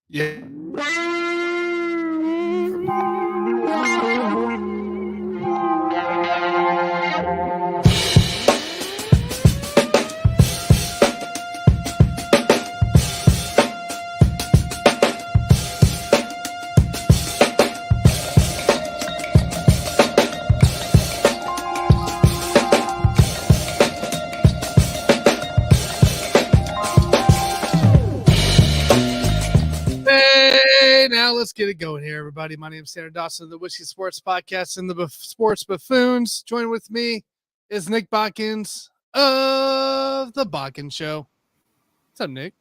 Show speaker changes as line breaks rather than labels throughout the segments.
Yeah. Hey, now let's get it going here, everybody. My name is Tanner Dawson of the Whiskey Sports Podcast and the Sports Buffoons. Joining with me is Nick Bodkins of the Bodkins Show. What's up, Nick?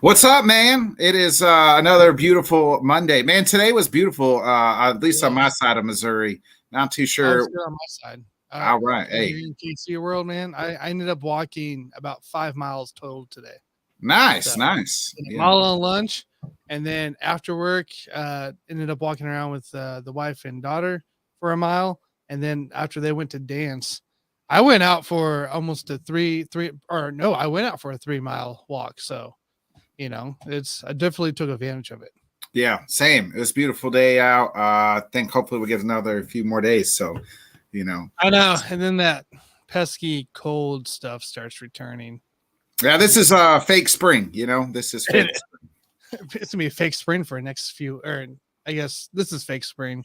What's up, man? It is another beautiful Monday. Man, today was beautiful, at least on my side of Missouri. Not too sure.
Good on my side.
All right. Hey.
In KC World, man, I ended up walking about 5 miles total today.
Nice.
A mile on lunch, and then after work, ended up walking around with the wife and daughter for a mile, and then after they went to dance, I went out for almost a 3 mile walk. So, I definitely took advantage of it.
Yeah, same. It was a beautiful day out. I think hopefully we'll get another few more days. So,
I know, and then that pesky cold stuff starts returning.
Yeah, this is fake spring. This is fake.
It's gonna be a fake spring for the next few, or I guess this is fake spring.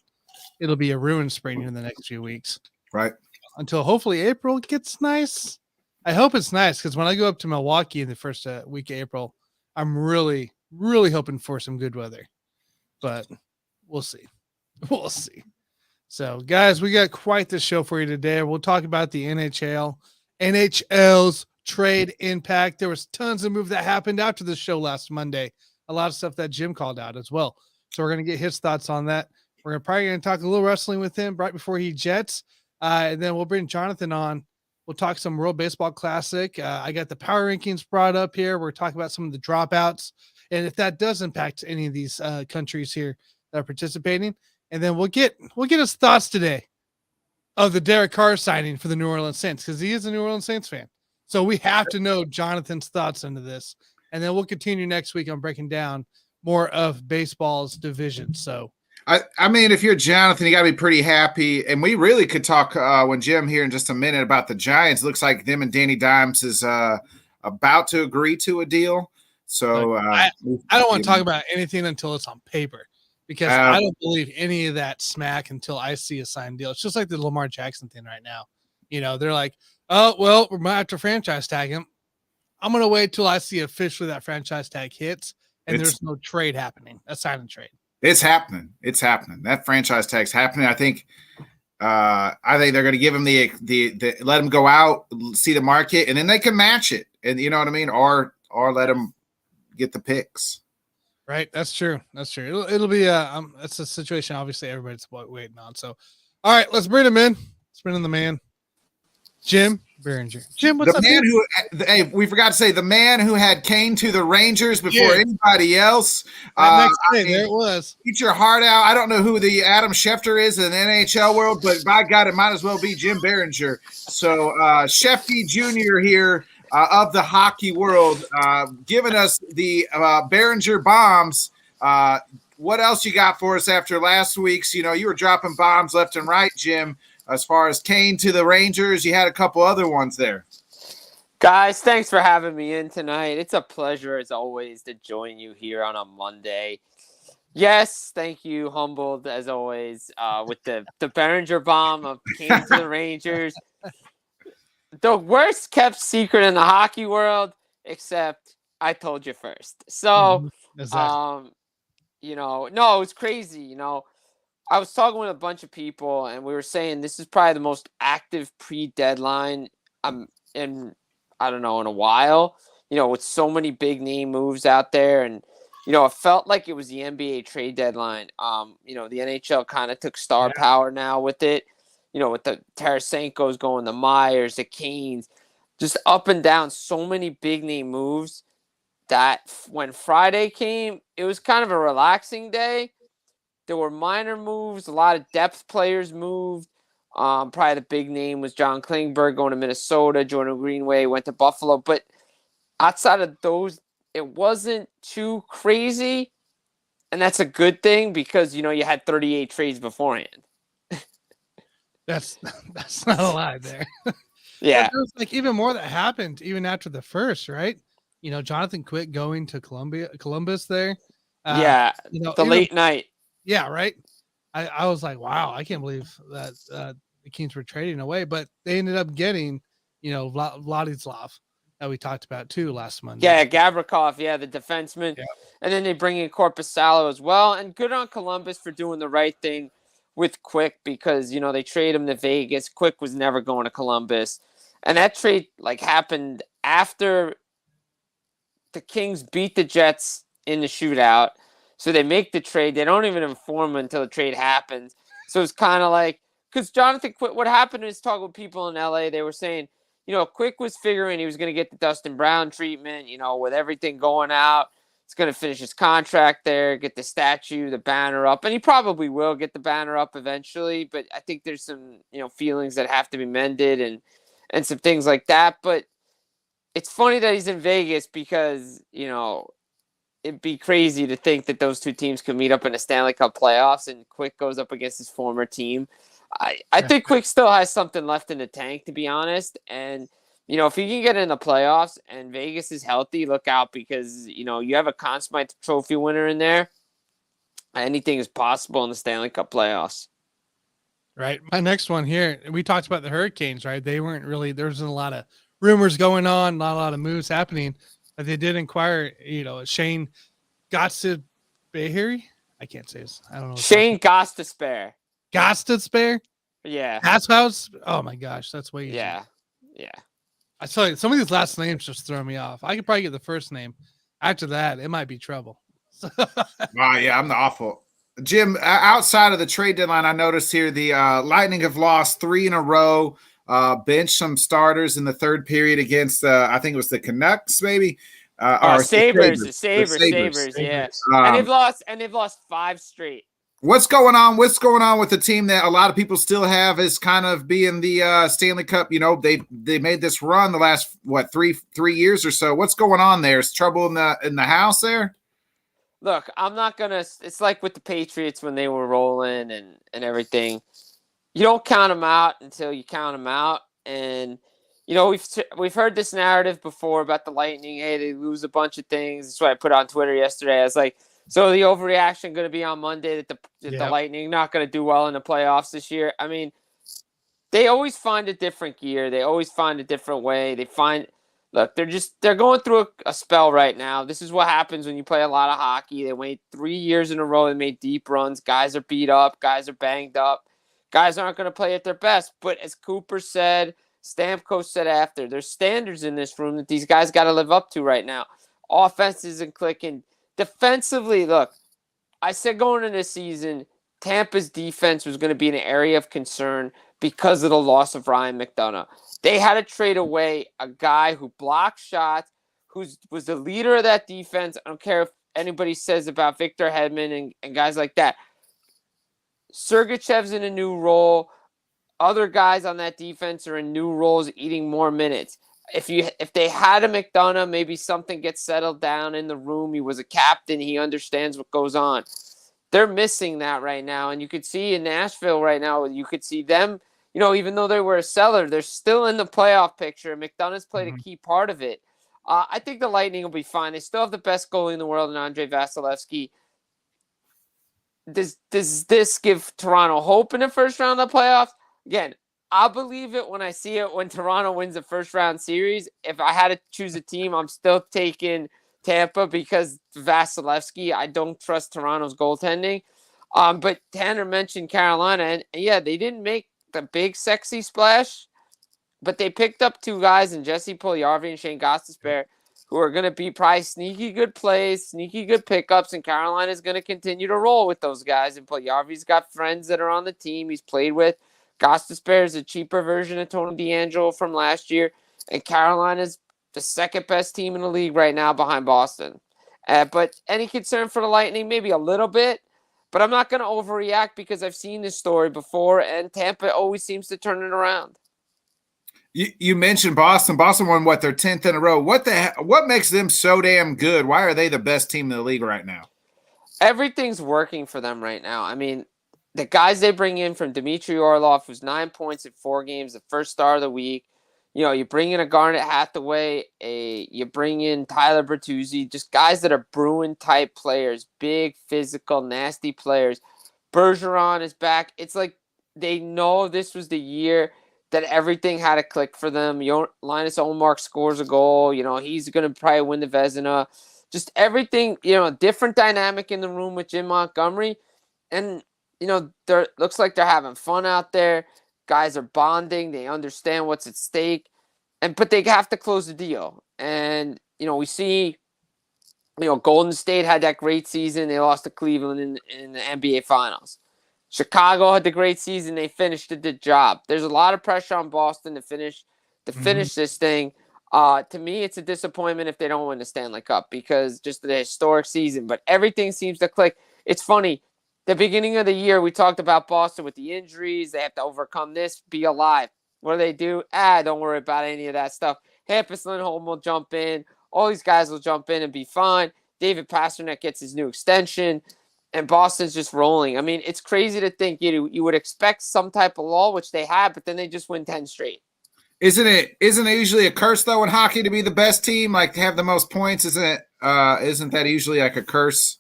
It'll be a ruined spring in the next few weeks,
right?
Until hopefully April gets nice. I hope it's nice because when I go up to Milwaukee in the first week of April, I'm really, really hoping for some good weather. But we'll see. We'll see. So, guys, we got quite the show for you today. We'll talk about the NHL's trade impact. There was tons of move that happened after the show last Monday. A lot of stuff that Jim called out as well. So we're going to get his thoughts on that. We're probably going to talk a little wrestling with him right before he jets. And then we'll bring Jonathan on. We'll talk some World Baseball Classic. I got the power rankings brought up here. We're talking about some of the dropouts and if that does impact any of these countries here that are participating. And then we'll get his thoughts today of the Derek Carr signing for the New Orleans Saints because he is a New Orleans Saints fan. So we have to know Jonathan's thoughts into this. And then we'll continue next week on breaking down more of baseball's division. So,
I mean, if you're Jonathan, you got to be pretty happy. And we really could talk when Jim here in just a minute about the Giants. It looks like them and Danny Dimes is about to agree to a deal. So
I don't want to talk about anything until it's on paper because I don't believe any of that smack until I see a signed deal. It's just like the Lamar Jackson thing right now. They're like, oh, well, we're going to have to franchise tag him. I'm going to wait till I see officially that franchise tag hits and there's no trade happening, a sign and trade.
It's happening. That franchise tag's happening. I think they're going to give him the let him go out, see the market, and then they can match it. And you know what I mean? Or let him get the picks.
Right. That's true. It'll be that's a situation obviously everybody's waiting on. So, all right, let's bring him in. Let's bring in the man. Jim Behringer. Jim, what's up?
We forgot to say the man who had Kane to the Rangers before anybody else.
Next day, there it was.
Eat your heart out. I don't know who the Adam Schefter is in the NHL world, but by God, it might as well be Jim Behringer. So Shefty Jr. here of the hockey world, giving us the Behringer bombs. What else you got for us after last week's? You were dropping bombs left and right, Jim. As far as Kane to the Rangers, you had a couple other ones there.
Guys, thanks for having me in tonight. It's a pleasure, as always, to join you here on a Monday. Yes, thank you, humbled, as always, with the Behringer bomb of Kane to the Rangers. The worst kept secret in the hockey world, except I told you first. So,
exactly.
No, it's crazy, I was talking with a bunch of people, and we were saying this is probably the most active pre-deadline in a while. With so many big name moves out there, and it felt like it was the NBA trade deadline. The NHL kind of took star power now with it. With the Tarasenko's going, the Myers, the Canes, just up and down. So many big name moves that when Friday came, it was kind of a relaxing day. There were minor moves. A lot of depth players moved. Probably the big name was John Klingberg going to Minnesota. Jordan Greenway went to Buffalo. But outside of those, it wasn't too crazy. And that's a good thing because, you had 38 trades beforehand.
That's not a lie there.
Yeah.
But there was like even more that happened even after the first, right? Jonathan Quick going to Columbus there.
Yeah. The late night.
Yeah, right. I was like, wow, I can't believe that the Kings were trading away, but they ended up getting, Vladislav that we talked about too last Monday.
Yeah, Gavrikov, the defenseman.
Yeah.
And then they bring in Korpisalo as well. And good on Columbus for doing the right thing with Quick because, they trade him to Vegas. Quick was never going to Columbus. And that trade happened after the Kings beat the Jets in the shootout. So they make the trade. They don't even inform until the trade happens. So it's kind of like, because Jonathan Quick, what happened is talking with people in LA, they were saying, Quick was figuring he was going to get the Dustin Brown treatment, with everything going out. He's going to finish his contract there, get the statue, the banner up. And he probably will get the banner up eventually. But I think there's some, feelings that have to be mended and some things like that. But it's funny that he's in Vegas because, it'd be crazy to think that those two teams could meet up in the Stanley Cup playoffs and Quick goes up against his former team. I think Quick still has something left in the tank, to be honest. And, if he can get in the playoffs and Vegas is healthy, look out because, you have a Conn Smythe Trophy winner in there. Anything is possible in the Stanley Cup playoffs.
Right. My next one here, we talked about the Hurricanes, right? They weren't really, there wasn't a lot of rumors going on, not a lot of moves happening. But they did inquire, Shane Gostisbehere. I can't say his. I don't know.
Shane Gostisbehere.
Gostisbehere?
Yeah.
That's house. Oh my gosh, that's way easier.
Yeah. Yeah.
I tell you, some of these last names just throw me off. I could probably get the first name. After that, it might be trouble.
Yeah, I'm the awful. Jim, outside of the trade deadline, I noticed here the Lightning have lost 3 in a row. Bench some starters in the third period against I think it was the Canucks, maybe.
Sabres, yeah. And they've lost 5 straight.
What's going on? What's going on with the team that a lot of people still have as kind of being the Stanley Cup? They made this run the last three years or so. What's going on there? Is trouble in the house there?
Look, I'm not gonna. It's like with the Patriots when they were rolling and everything. You don't count them out until you count them out. And, we've heard this narrative before about the Lightning. Hey, they lose a bunch of things. That's what I put on Twitter yesterday. I was like, so the overreaction going to be on Monday that the Lightning not going to do well in the playoffs this year? I mean, they always find a different gear. They always find a different way. They're going through a spell right now. This is what happens when you play a lot of hockey. They wait 3 years in a row and made deep runs. Guys are beat up. Guys are banged up. Guys aren't going to play at their best. But as Cooper said, Stamkos said after, there's standards in this room that these guys got to live up to right now. Offense isn't clicking. Defensively, look, I said going into this season, Tampa's defense was going to be an area of concern because of the loss of Ryan McDonough. They had to trade away a guy who blocked shots, who was the leader of that defense. I don't care if anybody says about Victor Hedman and guys like that. Sergachev's in a new role. Other guys on that defense are in new roles, eating more minutes. If they had a McDonough, maybe something gets settled down in the room. He was a captain. He understands what goes on. They're missing that right now. And you could see in Nashville right now, you could see them, even though they were a seller, they're still in the playoff picture. McDonough's played a key part of it. I think the Lightning will be fine. They still have the best goalie in the world in Andrei Vasilevsky. Does this give Toronto hope in the first round of the playoffs? Again, I'll believe it when I see it when Toronto wins the first round series. If I had to choose a team, I'm still taking Tampa because Vasilevsky. I don't trust Toronto's goaltending. But Tanner mentioned Carolina, and yeah, they didn't make the big sexy splash, but they picked up 2 guys in Jesse Puljujarvi and Shane Gostisbehere who are going to be probably sneaky good plays, sneaky good pickups, and Carolina's going to continue to roll with those guys. And Puljujarvi's got friends that are on the team he's played with. Gostisbehere is a cheaper version of Tony DeAngelo from last year, and Carolina's the second best team in the league right now behind Boston. But any concern for the Lightning? Maybe a little bit, but I'm not going to overreact because I've seen this story before, and Tampa always seems to turn it around.
You mentioned Boston. Boston won their 10th in a row. What makes them so damn good? Why are they the best team in the league right now?
everything's working for them right now. I mean, the guys they bring in from Dmitry Orlov, who's 9 points in 4 games, the first star of the week. You know, you bring in a Garnet Hathaway, you bring in Tyler Bertuzzi, just guys that are Bruin-type players, big, physical, nasty players. Bergeron is back. It's like they know this was the year that everything had to click for them. Linus Ullmark scores a goal. You know, he's going to probably win the Vezina. Just everything, you know, different dynamic in the room with Jim Montgomery. And, you know, looks like they're having fun out there. Guys are bonding. They understand what's at stake. But they have to close the deal. And, you know, we see, you know, Golden State had that great season. They lost to Cleveland in the NBA Finals. Chicago had the great season. They finished the job. There's a lot of pressure on Boston to finish this thing. To me, it's a disappointment if they don't win the Stanley Cup because just the historic season. But everything seems to click. It's funny. The beginning of the year, we talked about Boston with the injuries. They have to overcome this, be alive. What do? Don't worry about any of that stuff. Hampus Lindholm will jump in. All these guys will jump in and be fine. David Pastrnak gets his new extension. And Boston's just rolling. I mean, it's crazy to think you would expect some type of lull, which they have, but then they just win 10 straight.
Isn't it usually a curse though in hockey to be the best team, like to have the most points? Isn't that usually like a curse?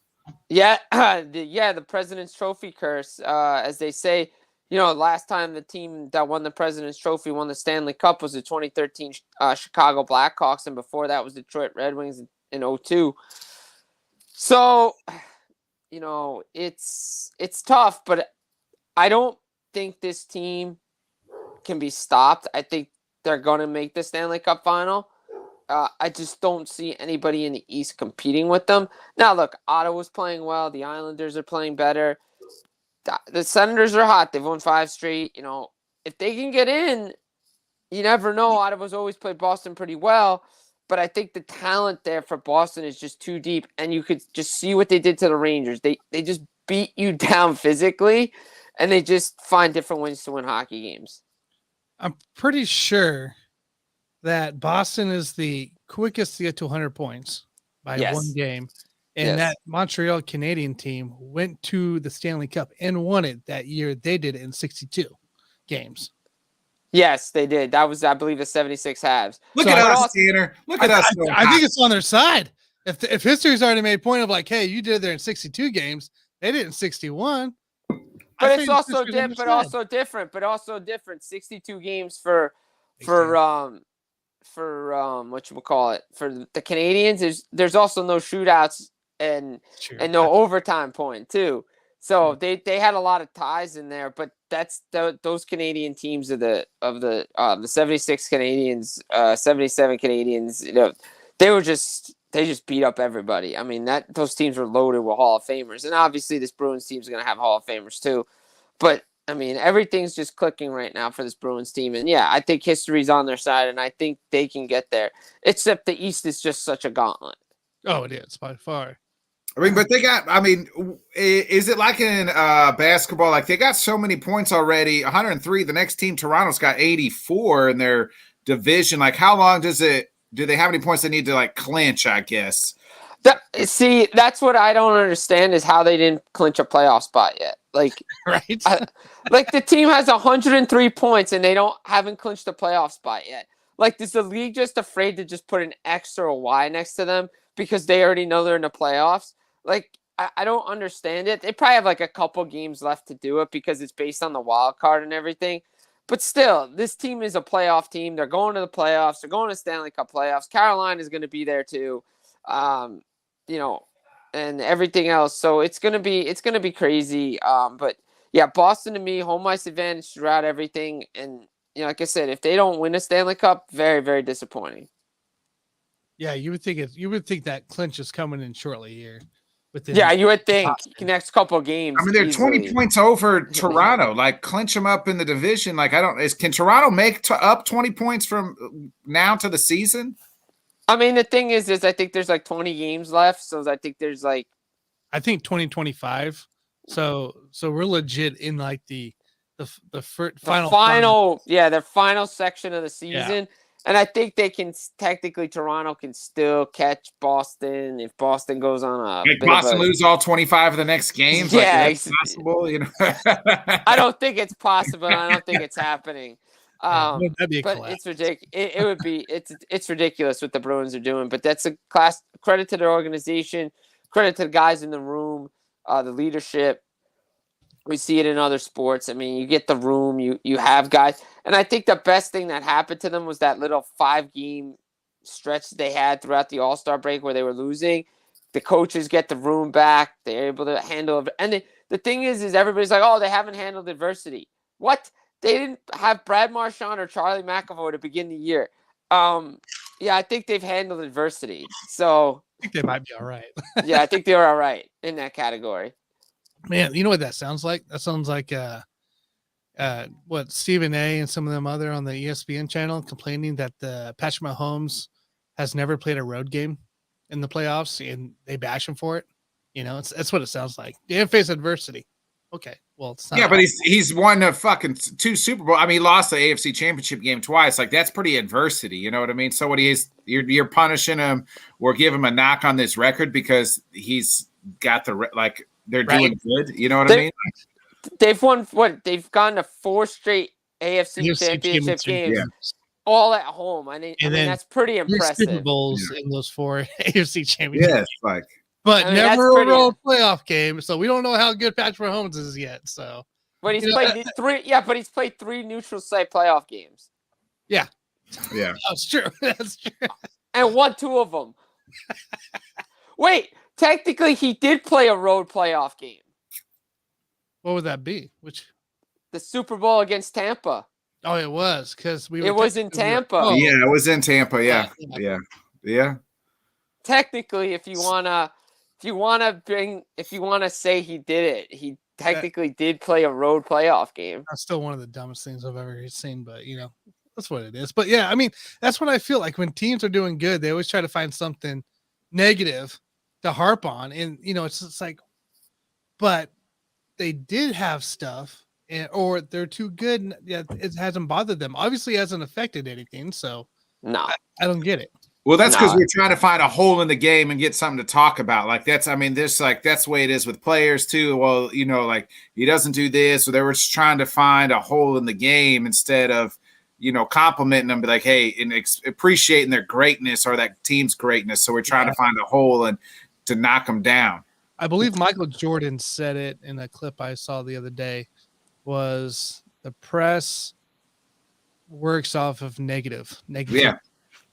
Yeah, the President's Trophy curse, as they say. You know, last time the team that won the President's Trophy won the Stanley Cup was the 2013 Chicago Blackhawks, and before that was Detroit Red Wings in 2002. So, you know, it's tough, but I don't think this team can be stopped. I think they're going to make the Stanley Cup final. I just don't see anybody in the East competing with them. Now, look, Ottawa's playing well. The Islanders are playing better. The Senators are hot. They've won 5 straight. You know, if they can get in, you never know. Ottawa's always played Boston pretty well. But I think the talent there for Boston is just too deep. And you could just see what they did to the Rangers. They just beat you down physically, and they just find different ways to win hockey games.
I'm pretty sure that Boston is the quickest to get to 100 points by one game. And that Montreal Canadian team went to the Stanley Cup and won it that year. They did it in 62 games.
Yes, they did. That was, I believe, the 76 halves.
Look at us, Tanner. Look at us.
I think it's on their side. If history's already made a point of like, hey, you did it there in 62 games, they did it in 61.
But it's also different. But also different. 62 games for what you call it, for the Canadians. There's also no shootouts and no overtime point too. So they had a lot of ties in there, but that's those Canadian teams of the 76 Canadians, 77 Canadians. You know, they just beat up everybody. I mean, those teams were loaded with Hall of Famers, and obviously this Bruins team is going to have Hall of Famers too. But I mean, everything's just clicking right now for this Bruins team, and yeah, I think history's on their side, and I think they can get there. Except the East is just such a gauntlet.
Oh, it is by far.
I mean, but is it like in basketball? Like they got so many points already, 103. The next team, Toronto's got 84 in their division. Like, how long do they have any points they need to like clinch? I guess.
That's what I don't understand is how they didn't clinch a playoff spot yet. Like,
right?
Like the team has 103 points and they haven't clinched a playoff spot yet. Like, is the league just afraid to just put an X or a Y next to them because they already know they're in the playoffs? Like, I don't understand it. They probably have like a couple games left to do it because it's based on the wild card and everything. But still, this team is a playoff team. They're going to the playoffs. They're going to Stanley Cup playoffs. Carolina is going to be there too, you know, and everything else. So it's gonna be crazy. But yeah, Boston to me, home ice advantage throughout everything. And you know, like I said, if they don't win a Stanley Cup, very, very disappointing.
Yeah, you would think that clinch is coming in shortly here.
You would think next couple of games.
I mean, they're easily 20 points over Toronto. Like, clinch them up in the division. Like, can Toronto make up 20 points from now to the season?
I mean, the thing is I think there's like 20 games left. So I think there's like,
I think 2025. So we're legit in like the final,
their final section of the season. And I think they can technically Toronto can still catch Boston if Boston goes on a
Make
bit
Boston
of a,
lose all 25 of the next games. Like,
yeah,
that's possible, you know.
I don't think it's possible. I don't think it's happening.
That'd be a
But
collapse.
it's ridiculous. It would be it's ridiculous what the Bruins are doing. But that's a class credit to their organization, credit to the guys in the room, the leadership. We see it in other sports. I mean, you get the room, you have guys, and I think the best thing that happened to them was that little 5-game stretch they had throughout the All-Star break where they were losing. The coaches get the room back; they're able to handle it. And the thing is everybody's like, "Oh, they haven't handled adversity." What? They didn't have Brad Marchand or Charlie McAvoy to begin the year. Yeah, I think they've handled adversity. So
I think they might be all right.
yeah, I think they're all right in that category.
Man, you know what that sounds like? That sounds like what Stephen A. and some of them other on the ESPN channel complaining that the Patrick Mahomes has never played a road game in the playoffs and they bash him for it. You know, that's what it sounds like. They have faced adversity. Okay, well, it's not.
Yeah, but he's won a fucking 2 Super Bowl. I mean, he lost the AFC Championship game twice. Like, that's pretty adversity. You know what I mean? So what you're punishing him or give him a knock on this record because he's got they're doing good. You know what I mean?
They've won they've gone to 4 straight AFC championship games, all at home. I mean that's pretty impressive.
Super Bowls in those 4 AFC championship games. But never a road playoff game, so we don't know how good Patrick Mahomes is yet. So,
but he's played 3. Yeah, but he's played 3 neutral site playoff games.
Yeah,
that's true. That's true.
And won 2 of them. Wait, technically, he did play a road playoff game.
What would that be?
The Super Bowl against Tampa.
Oh, it was because
it was in Tampa.
Yeah, it was in Tampa. Yeah.
Technically, if you wanna say he did it, he technically did play a road playoff game.
That's still one of the dumbest things I've ever seen, but you know, that's what it is. But yeah, I mean, that's what I feel like when teams are doing good, they always try to find something negative to harp on. And you know, it's like, but they did have stuff or they're too good. And it hasn't bothered them. Obviously, it hasn't affected anything. So
no,
I don't get it.
Well, that's because we're trying to find a hole in the game and get something to talk about. Like that's the way it is with players too. Well, you know, like he doesn't do this, or they were just trying to find a hole in the game instead of, you know, complimenting them, be like, hey, and appreciating their greatness or that team's greatness. So we're trying to find a hole and to knock them down.
I believe Michael Jordan said it in a clip I saw the other day. Was the press works off of negative.
Yeah.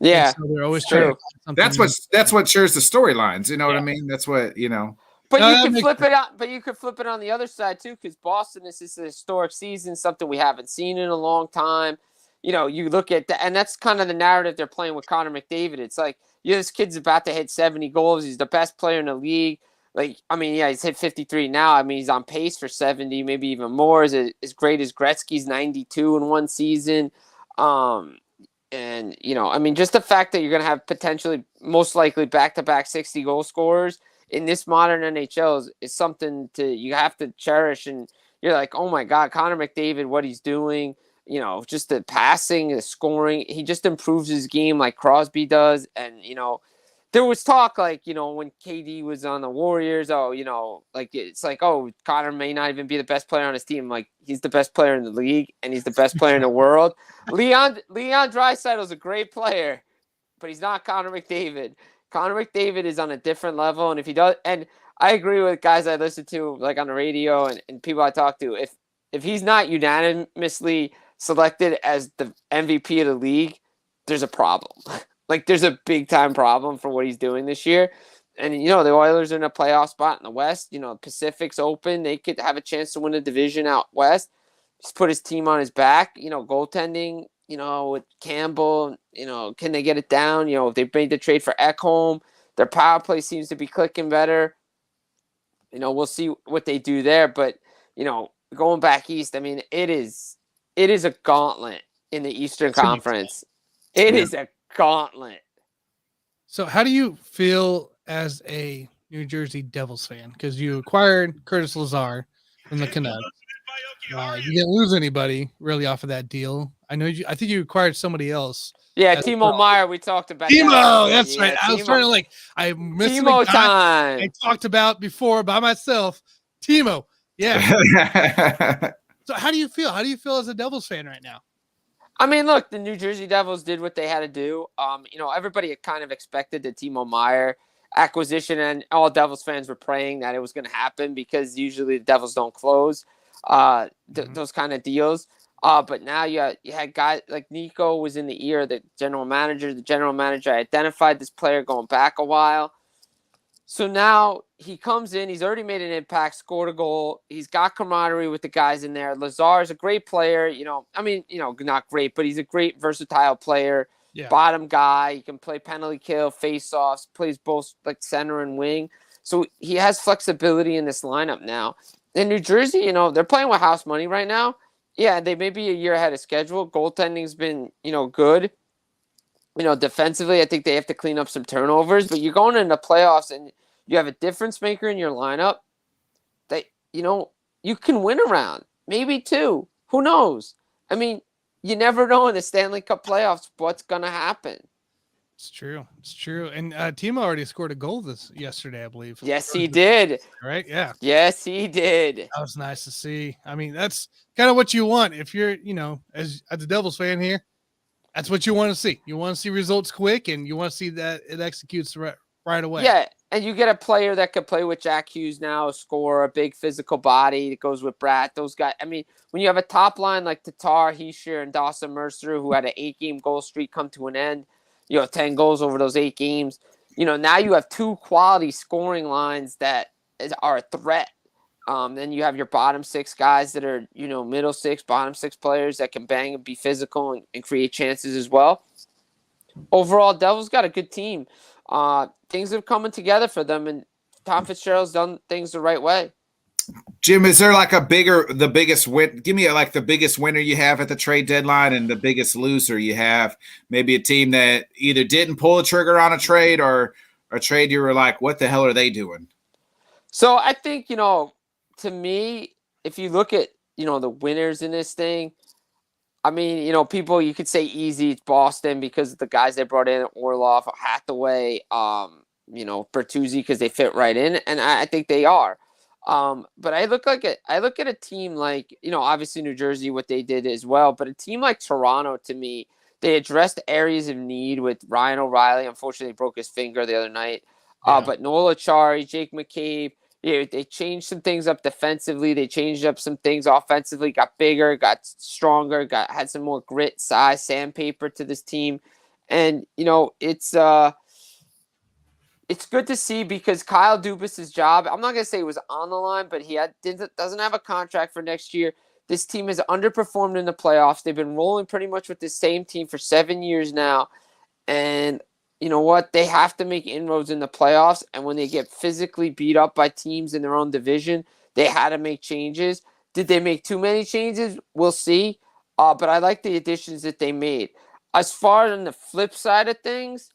Yeah,
so they're always trying.
That's what shares the storylines. You know what I mean? That's what, you know.
But you can flip it out. But you could flip it on the other side too, because Boston is a historic season, something we haven't seen in a long time. You know, you look at that, and that's kind of the narrative they're playing with Connor McDavid. It's like, this kid's about to hit 70 goals. He's the best player in the league. Like, I mean, yeah, he's hit 53 now. I mean, he's on pace for 70, maybe even more. As great as Gretzky's 92 in one season. And, you know, I mean, just the fact that you're going to have potentially, most likely, back-to-back 60-goal scorers in this modern NHL is something you have to cherish. And you're like, oh, my God, Connor McDavid, what he's doing, you know, just the passing, the scoring. He just improves his game like Crosby does. And, you know, there was talk, like, you know, when KD was on the Warriors, oh, you know, like, it's like, oh, Connor may not even be the best player on his team. Like, he's the best player in the league, and he's the best player in the world. Leon Draisaitl's a great player, but he's not Connor McDavid. Connor McDavid is on a different level, and if he does, and I agree with guys I listen to, like, on the radio and people I talk to, if he's not unanimously selected as the MVP of the league, there's a problem. Like, there's a big-time problem for what he's doing this year. And, you know, the Oilers are in a playoff spot in the West. You know, Pacific's open. They could have a chance to win a division out West. He's put his team on his back. You know, goaltending, you know, with Campbell, you know, can they get it down? You know, if they made the trade for Ekholm, their power play seems to be clicking better. You know, we'll see what they do there. But, you know, going back east, I mean, it is a gauntlet in the Eastern Conference. It is a gauntlet.
So how do you feel as a New Jersey Devils fan? Because you acquired Curtis Lazar from the Canucks. You didn't lose anybody really off of that deal. I know you. I think you acquired somebody else.
Yeah,
as
Timo
well.
Meyer. We talked about
Timo,
that.
that's
Yeah,
right. I was
Timo.
trying to I'm missing
Timo
a guy
time.
I talked about before by myself. Timo. Yeah. So how do you feel? How do you feel as a Devils fan right now?
I mean, look, the New Jersey Devils did what they had to do. Everybody had kind of expected the Timo Meyer acquisition, and all Devils fans were praying that it was going to happen because usually the Devils don't close those kind of deals. But now you had guys like Nico was in the ear of the general manager. The general manager identified this player going back a while. So now he comes in. He's already made an impact, scored a goal. He's got camaraderie with the guys in there. Lazar is a great player. Not great, but he's a great versatile player.
Yeah.
Bottom guy. He can play penalty kill, face-offs, plays both like center and wing. So he has flexibility in this lineup now. In New Jersey, they're playing with house money right now. Yeah, they may be a year ahead of schedule. Goaltending's been, good. Defensively, I think they have to clean up some turnovers, but you're going into playoffs and you have a difference maker in your lineup that, you can win around. Maybe two. Who knows? I mean, you never know in the Stanley Cup playoffs what's going to happen.
It's true. It's true. And Timo already scored a goal yesterday, I believe.
Yes, he did.
Right? Yeah.
Yes, he did.
That was nice to see. I mean, that's kind of what you want. If you're, as a Devils fan here, that's what you want to see. You want to see results quick, and you want to see that it executes right away.
Yeah, and you get a player that could play with Jack Hughes now, score a big physical body that goes with Bratt. Those guys. I mean, when you have a top line like Tatar, Hischier, and Dawson Mercer, who had an 8-game goal streak come to an end, 10 goals over those 8 games. Now you have 2 quality scoring lines that are a threat. Then you have your bottom 6 guys that are, middle 6, bottom 6 players that can bang and be physical and create chances as well. Overall, Devils got a good team. Things are coming together for them, and Tom Fitzgerald's done things the right way.
Jim, is there like the biggest win? Give me the biggest winner you have at the trade deadline and the biggest loser you have. Maybe a team that either didn't pull the trigger on a trade or a trade you were like, what the hell are they doing?
So I think, to me, if you look at, the winners in this thing, I mean, people, you could say easy, it's Boston because of the guys they brought in, Orlov, Hathaway, Bertuzzi, because they fit right in, and I think they are. But I look at a team like, obviously New Jersey, what they did as well, but a team like Toronto, to me, they addressed areas of need with Ryan O'Reilly. Unfortunately, broke his finger the other night.
Yeah.
But Noel Acciari, Jake McCabe, they changed some things up defensively. They changed up some things offensively, got bigger, got stronger, had some more grit, size, sandpaper to this team. And, it's good to see because Kyle Dubas' job, I'm not going to say it was on the line, but he doesn't have a contract for next year. This team has underperformed in the playoffs. They've been rolling pretty much with the same team for 7 years now. And you know what? They have to make inroads in the playoffs. And when they get physically beat up by teams in their own division, they had to make changes. Did they make too many changes? We'll see. But I like the additions that they made. As far as on the flip side of things,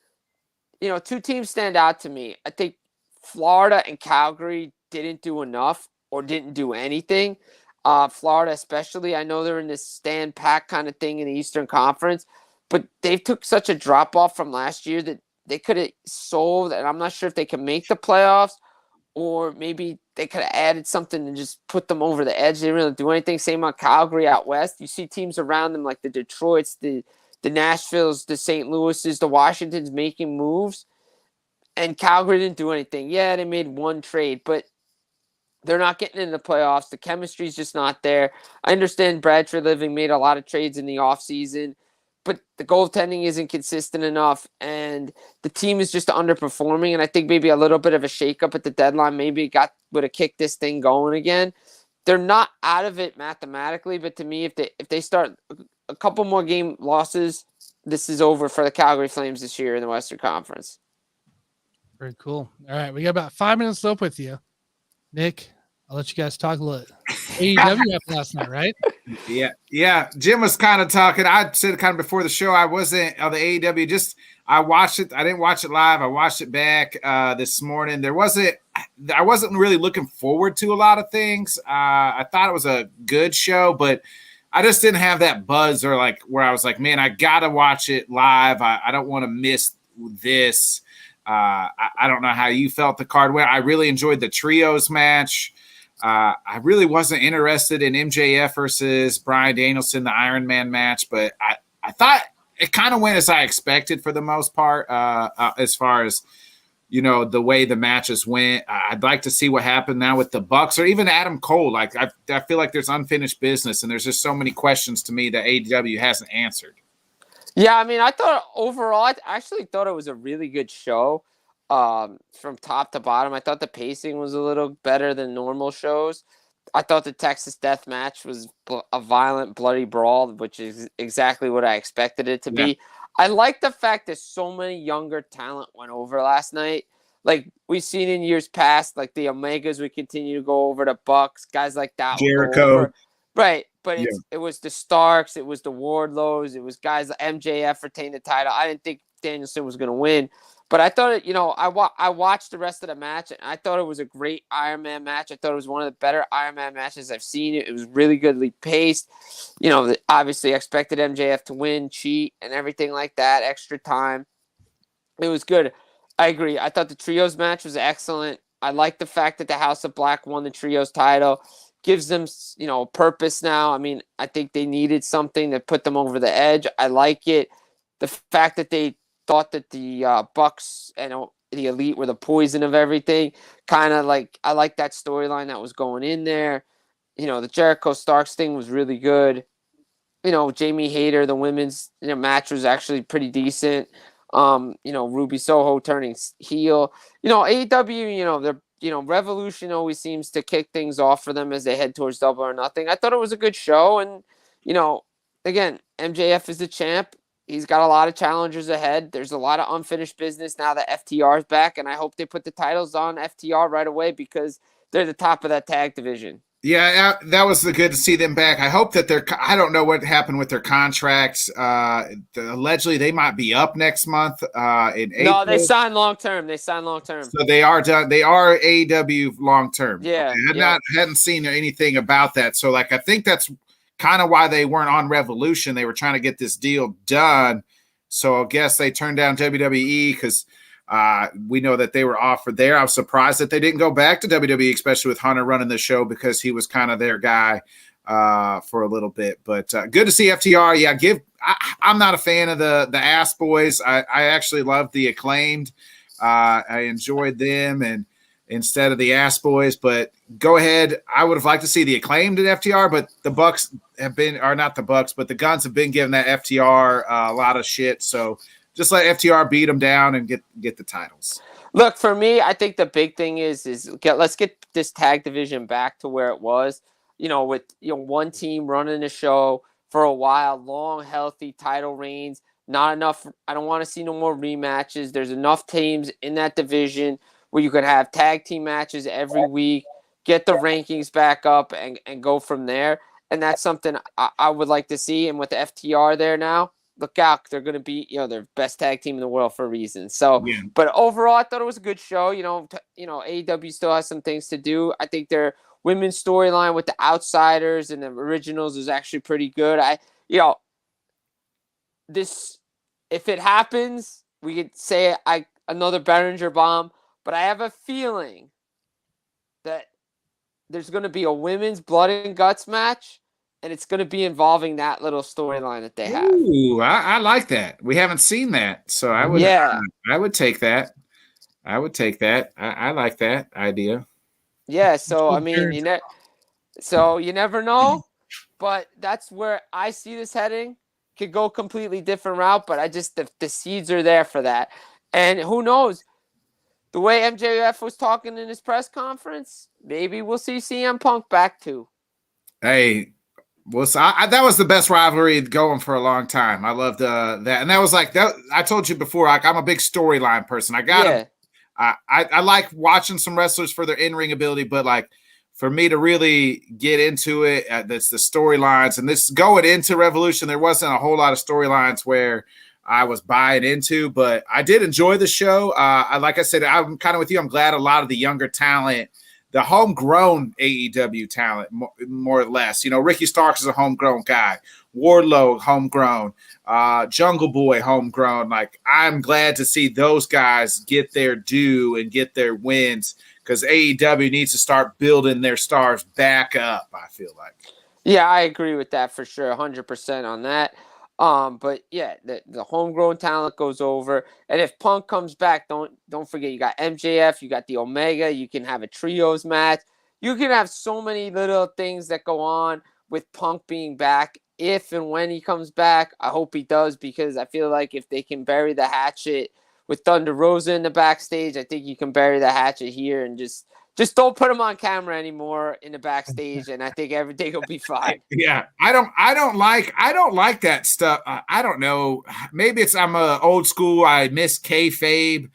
2 teams stand out to me. I think Florida and Calgary didn't do enough or didn't do anything. Florida especially, I know they're in this stand pack kind of thing in the Eastern Conference, but they took such a drop off from last year that they could have sold, and I'm not sure if they can make the playoffs, or maybe they could have added something and just put them over the edge. They didn't really do anything. Same on Calgary out west. You see teams around them like the Detroits, the Nashvilles, the St. Louis's, the Washingtons making moves, and Calgary didn't do anything. Yeah, they made 1 trade, but they're not getting into the playoffs. The chemistry's just not there. I understand Brad Treliving made a lot of trades in the offseason, but the goaltending isn't consistent enough, and the team is just underperforming, and I think maybe a little bit of a shakeup at the deadline maybe would have kicked this thing going again. They're not out of it mathematically, but to me, if they start a couple more game losses, this is over for the Calgary Flames this year in the Western Conference.
Very cool. All right, we got about 5 minutes left with you. Nick, I'll let you guys talk a little. AEW happened last night, right?
Yeah. Jim was kind of talking. I said kind of before the show, I wasn't on the AEW. I watched it. I didn't watch it live. I watched it back this morning. I wasn't really looking forward to a lot of things. I thought it was a good show, but I just didn't have that buzz or like where I was like, man, I gotta watch it live. I don't want to miss this. I don't know how you felt the card went. I really enjoyed the trios match. I really wasn't interested in MJF versus Bryan Danielson, the Iron Man match, but I thought it kind of went as I expected for the most part, as far as, you know, the way the matches went. I'd like to see what happened now with the Bucks or even Adam Cole. Like I feel like there's unfinished business and there's just so many questions to me that AEW hasn't answered.
Yeah, I mean, I thought overall, I actually thought it was a really good show from top to bottom. I thought the pacing was a little better than normal shows. I thought the Texas Death Match was a violent, bloody brawl, which is exactly what I expected it to be. I like the fact that so many younger talent went over last night. Like we've seen in years past, like the Omegas would continue to go over, the Bucks, guys like that would go over. Right, but it was the Starks, it was the Wardlows, it was guys like MJF retained the title. I didn't think Danielson was going to win, but I thought, you know, I watched the rest of the match, and I thought it was a great Iron Man match. I thought it was one of the better Iron Man matches I've seen. It was really goodly paced. You know, obviously I expected MJF to win, cheat, and everything like that, extra time. It was good. I agree. I thought the trios match was excellent. I like the fact that the House of Black won the trios title. Gives them, you know, purpose now. I mean, I think they needed something that put them over the edge. I like it. The fact that they thought that the Bucks and the Elite were the poison of everything, kind of like, I like that storyline that was going in there. You know, the Jericho Starks thing was really good. You know, Jamie Hayter, the women's match was actually pretty decent. You know, Ruby Soho turning heel. You know, AEW, you know, they're, you know, Revolution always seems to kick things off for them as they head towards Double or Nothing. I thought it was a good show. And, you know, again, MJF is the champ. He's got a lot of challengers ahead. There's a lot of unfinished business now that FTR is back. And I hope they put the titles on FTR right away because they're the top of that tag division.
Yeah, that was good to see them back. I hope that I don't know what happened with their contracts. Allegedly, they might be up next month in April.
No, they signed long-term.
So they are done. They are AEW long-term.
Yeah.
I hadn't seen anything about that. So, like, I think that's kind of why they weren't on Revolution. They were trying to get this deal done. So I guess they turned down WWE because we know that they were offered there. I was surprised that they didn't go back to WWE, especially with Hunter running the show because he was kind of their guy for a little bit. But good to see FTR. Yeah, I'm not a fan of the Ass Boys. I actually loved the Acclaimed. I enjoyed them and instead of the Ass Boys. But go ahead. I would have liked to see the Acclaimed at FTR, but the Bucks have been, or not the Bucks, but the Guns have been giving that FTR a lot of shit. So just let FTR beat them down and get the titles.
Look, for me, I think the big thing is let's get this tag division back to where it was. You know, with one team running the show for a while, long, healthy title reigns. Not enough. I don't want to see no more rematches. There's enough teams in that division where you could have tag team matches every week, get the rankings back up, and go from there. And that's something I would like to see. And with the FTR there now, look out. They're going to be, their best tag team in the world for a reason. So, yeah. But overall, I thought it was a good show. AEW still has some things to do. I think their women's storyline with the Outsiders and the Originals is actually pretty good. If it happens, we could say another Behringer bomb. But I have a feeling that there's going to be a women's blood and guts match, and it's going to be involving that little storyline that they have.
Ooh, I like that. We haven't seen that, so I would. Yeah, I would take that. I like that idea.
Yeah. So I mean, you never know, but that's where I see this heading. Could go completely different route, but the seeds are there for that, and who knows. The way MJF was talking in his press conference, maybe we'll see CM Punk back too.
Hey, well, that was the best rivalry going for a long time. I loved that, and that was like that. I told you before, like I'm a big storyline person. I like watching some wrestlers for their in-ring ability, but like for me to really get into it, that's the storylines. And this going into Revolution, there wasn't a whole lot of storylines where I was buying into, but I did enjoy the show. Like I said, I'm kind of with you. I'm glad a lot of the younger talent the homegrown AEW talent, more or less. Ricky Starks is a homegrown guy. Wardlow, homegrown. Jungle Boy, homegrown. Like, I'm glad to see those guys get their due and get their wins, because AEW needs to start building their stars back up, I feel like.
Yeah, I agree with that for sure, 100% on that. But yeah, the homegrown talent goes over, and if Punk comes back, don't forget you got MJF, you got the Omega, you can have a trios match, you can have so many little things that go on with Punk being back. If and when he comes back, I hope he does, because I feel like if they can bury the hatchet with Thunder Rosa in the backstage, I think you can bury the hatchet here and just don't put him on camera anymore in the backstage, and I think everything will be fine.
Yeah, I don't like that stuff. I don't know. Maybe I'm old school. I miss kayfabe.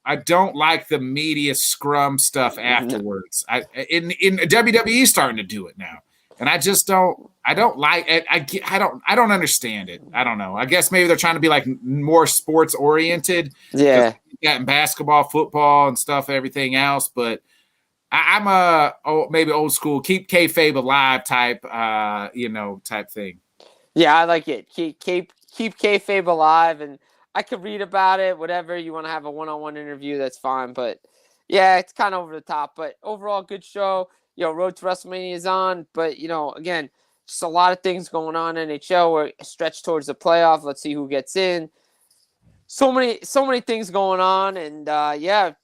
I don't like the media scrum stuff afterwards. In WWE starting to do it now, and I just don't. I don't like it. I don't understand it. I don't know. I guess maybe they're trying to be like more sports oriented.
Yeah,
in basketball, football, and stuff, everything else, but. I'm maybe old school, keep kayfabe alive type, type thing.
Yeah, I like it. Keep kayfabe alive, and I could read about it. Whatever you want to have a one-on-one interview, that's fine. But yeah, it's kind of over the top. But overall, good show. Road to WrestleMania is on. But again, just a lot of things going on in NHL. We're stretched towards the playoff. Let's see who gets in. So many things going on, and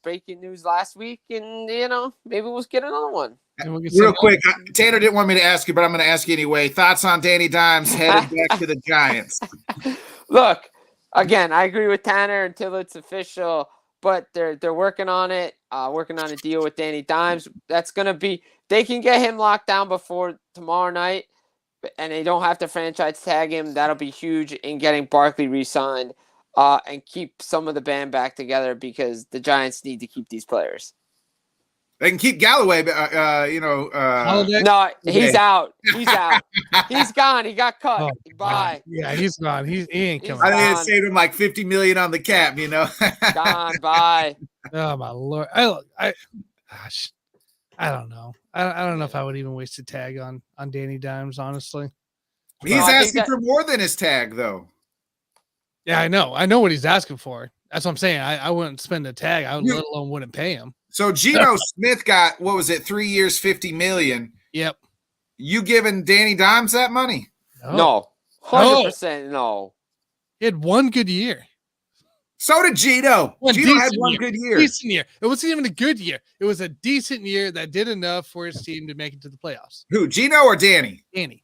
breaking news last week, and maybe we'll get another one.
Real quick, Tanner didn't want me to ask you, but I'm going to ask you anyway. Thoughts on Danny Dimes headed back to the Giants?
Look, again, I agree with Tanner until it's official, but they're working on it, working on a deal with Danny Dimes. That's going to be, they can get him locked down before tomorrow night, and they don't have to franchise tag him. That'll be huge in getting Barkley re-signed. And keep some of the band back together, because the Giants need to keep these players.
They can keep Galloway,
no, he's out. He's out. He's gone. He got cut. Oh, bye.
Yeah, he's gone. He ain't coming.
I think it saved him like $50 million on the cap.
Gone. Bye.
Oh my Lord. I don't know. I don't know if I would even waste a tag on Danny Dimes, honestly.
He's asking for more than his tag, though.
Yeah, I know. I know what he's asking for. That's what I'm saying. I wouldn't spend a tag. Let alone wouldn't pay him.
So Geno Smith got, what was it, 3 years, $50 million.
Yep.
You giving Danny Dimes that money?
No. 100% no.
He had one good year.
So did Geno. Geno had one good year.
Decent year. It wasn't even a good year. It was a decent year that did enough for his team to make it to the playoffs.
Who, Geno or Danny?
Danny.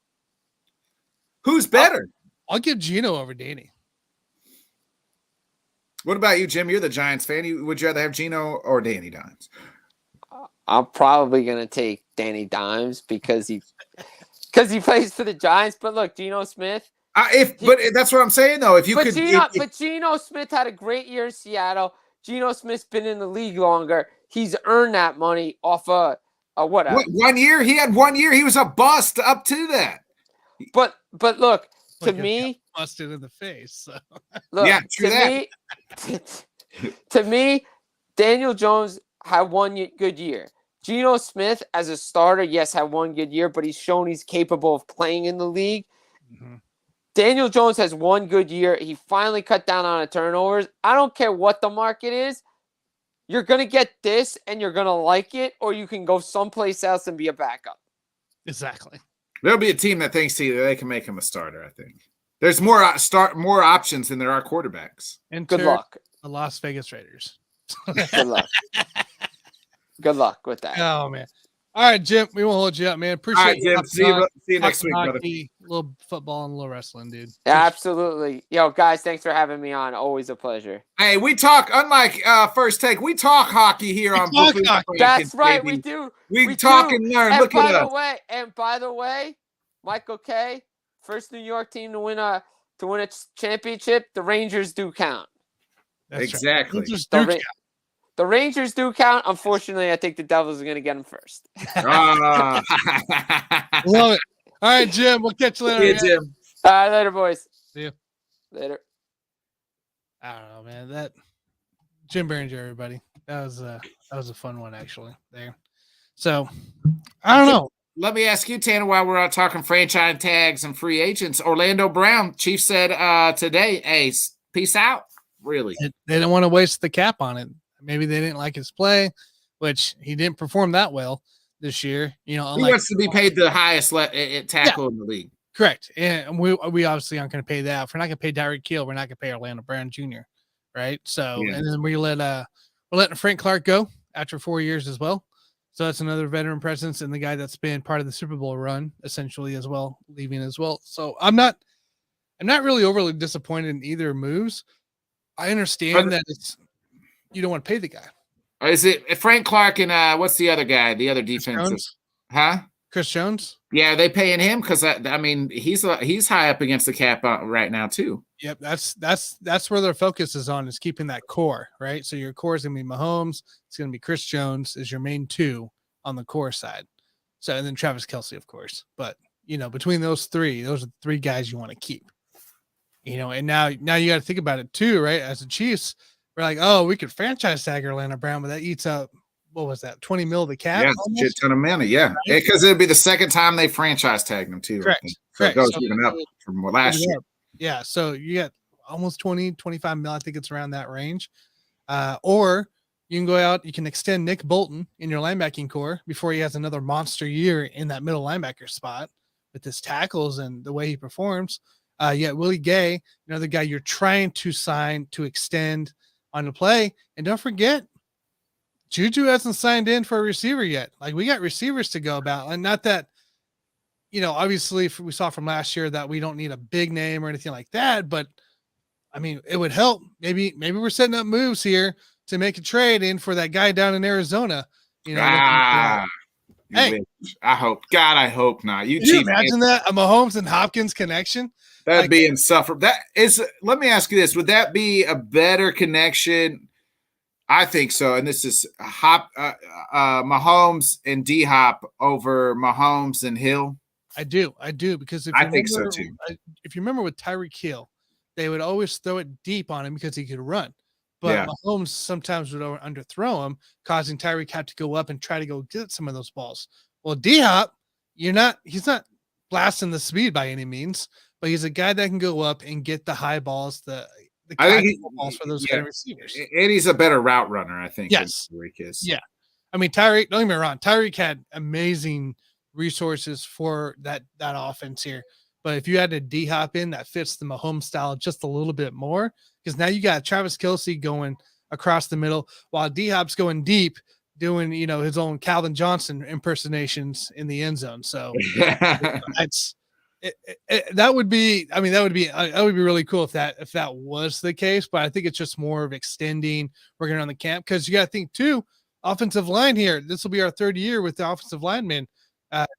Who's better?
I'll give Geno over Danny.
What about you, Jim? You're the Giants fan. Would you rather have Geno or Danny Dimes?
I'm probably gonna take Danny Dimes because he plays for the Giants. But look, Geno Smith.
But that's what I'm saying though.
But Geno Smith had a great year in Seattle. Geno Smith's been in the league longer. He's earned that money off a whatever.
1 year? He had 1 year. He was a bust up to that.
But look. To me,
busted in the face. So.
Look, yeah, true to me, Daniel Jones had one good year. Geno Smith, as a starter, yes, had one good year, but he's shown he's capable of playing in the league. Mm-hmm. Daniel Jones has one good year. He finally cut down on the turnovers. I don't care what the market is. You're going to get this, and you're going to like it, or you can go someplace else and be a backup.
Exactly.
There'll be a team that thinks they can make him a starter, I think. There's more options than there are quarterbacks.
And
good luck.
The Las Vegas Raiders.
Good luck. Good luck with that.
Oh, man. All right, Jim. We won't hold you up, man. Appreciate
Jim. See you next week, brother.
A little football and a little wrestling, dude.
Yeah, absolutely. Yo, guys, thanks for having me on. Always a pleasure.
Hey, we talk, unlike First Take, we talk hockey here on Buffoon Bodkins.
That's right, we do.
We talk and learn.
And
look at us.
By the way, Michael K., first New York team to win a championship, the Rangers do count.
That's exactly.
Right.
The Rangers do count. Unfortunately, I think the Devils are going to get them first.
Love it. All right, Jim. We'll catch you later.
See you, Jim.
All right, later, boys.
See you.
Later.
I don't know, man. That Jim Behringer, everybody. That was a fun one, actually. There. So I don't know.
Let me ask you, Tanner, while we're talking franchise tags and free agents, Orlando Brown, Chief said today, hey, peace out. Really?
They didn't want to waste the cap on it. Maybe they didn't like his play, which he didn't perform that well this year. You know,
he wants to be paid the highest tackle in the league.
Correct. And we obviously aren't going to pay that. If we're not going to pay Derek Carr, we're not going to pay Orlando Brown Jr. Right. So, and then we're letting Frank Clark go after 4 years as well. So that's another veteran presence and the guy that's been part of the Super Bowl run essentially as well, leaving as well. So I'm not really overly disappointed in either moves. I understand that you don't want to pay the guy.
Is it Frank Clark and what's the other guy? The other defensive,
Chris Jones.
Yeah, are they paying him? Because I mean, he's high up against the cap right now too.
Yep, that's where their focus is on, is keeping that core, right? So your core is gonna be Mahomes, it's gonna be Chris Jones is your main two on the core side. So and then Travis Kelce, of course. But you know, between those are the three guys you want to keep. You know, and now you got to think about it too, right? As the Chiefs, we're like, oh, we could franchise tag Orlando Brown, but that eats up, what was that, 20 mil of the cap?
Yeah, shit ton of money, yeah. Because it'd be the second time they franchise tagged them too.
Correct.
So it goes even up from last year.
Yeah, so you get almost 20, 25 mil. I think it's around that range. Or you can go out, you can extend Nick Bolton in your linebacking core before he has another monster year in that middle linebacker spot with his tackles and the way he performs. Willie Gay, another guy you're trying to sign to extend on the play. And don't forget, Juju hasn't signed in for a receiver yet. Like, we got receivers to go about. And not that, you know, obviously we saw from last year that we don't need a big name or anything like that. But, I mean, it would help. Maybe we're setting up moves here to make a trade in for that guy down in Arizona. You know,
hey, I hope not.
Can you imagine that? A Mahomes and Hopkins connection?
That'd be insufferable. That is. Let me ask you this: would that be a better connection? I think so. And this is Mahomes and D Hop over Mahomes and Hill.
I do because
I think so too.
If you remember with Tyreek Hill, they would always throw it deep on him because he could run. But Mahomes sometimes would underthrow him, causing Tyreek have to go up and try to go get some of those balls. Well, D Hop, he's not blasting the speed by any means, but he's a guy that can go up and get the high balls, the balls for those kind of receivers.
And he's a better route runner, I think.
Yes.
Tyreek is.
Yeah. I mean, Tyreek, don't get me wrong, Tyreek had amazing resources for that offense here. But if you had a D-Hop in that fits the Mahomes style just a little bit more, because now you got Travis Kelce going across the middle while D-Hop's going deep, doing, you know, his own Calvin Johnson impersonations in the end zone. So that would be really cool if that was the case. But I think it's just more of extending, working on the camp, because you got to think too, offensive line here. This will be our third year with the offensive linemen,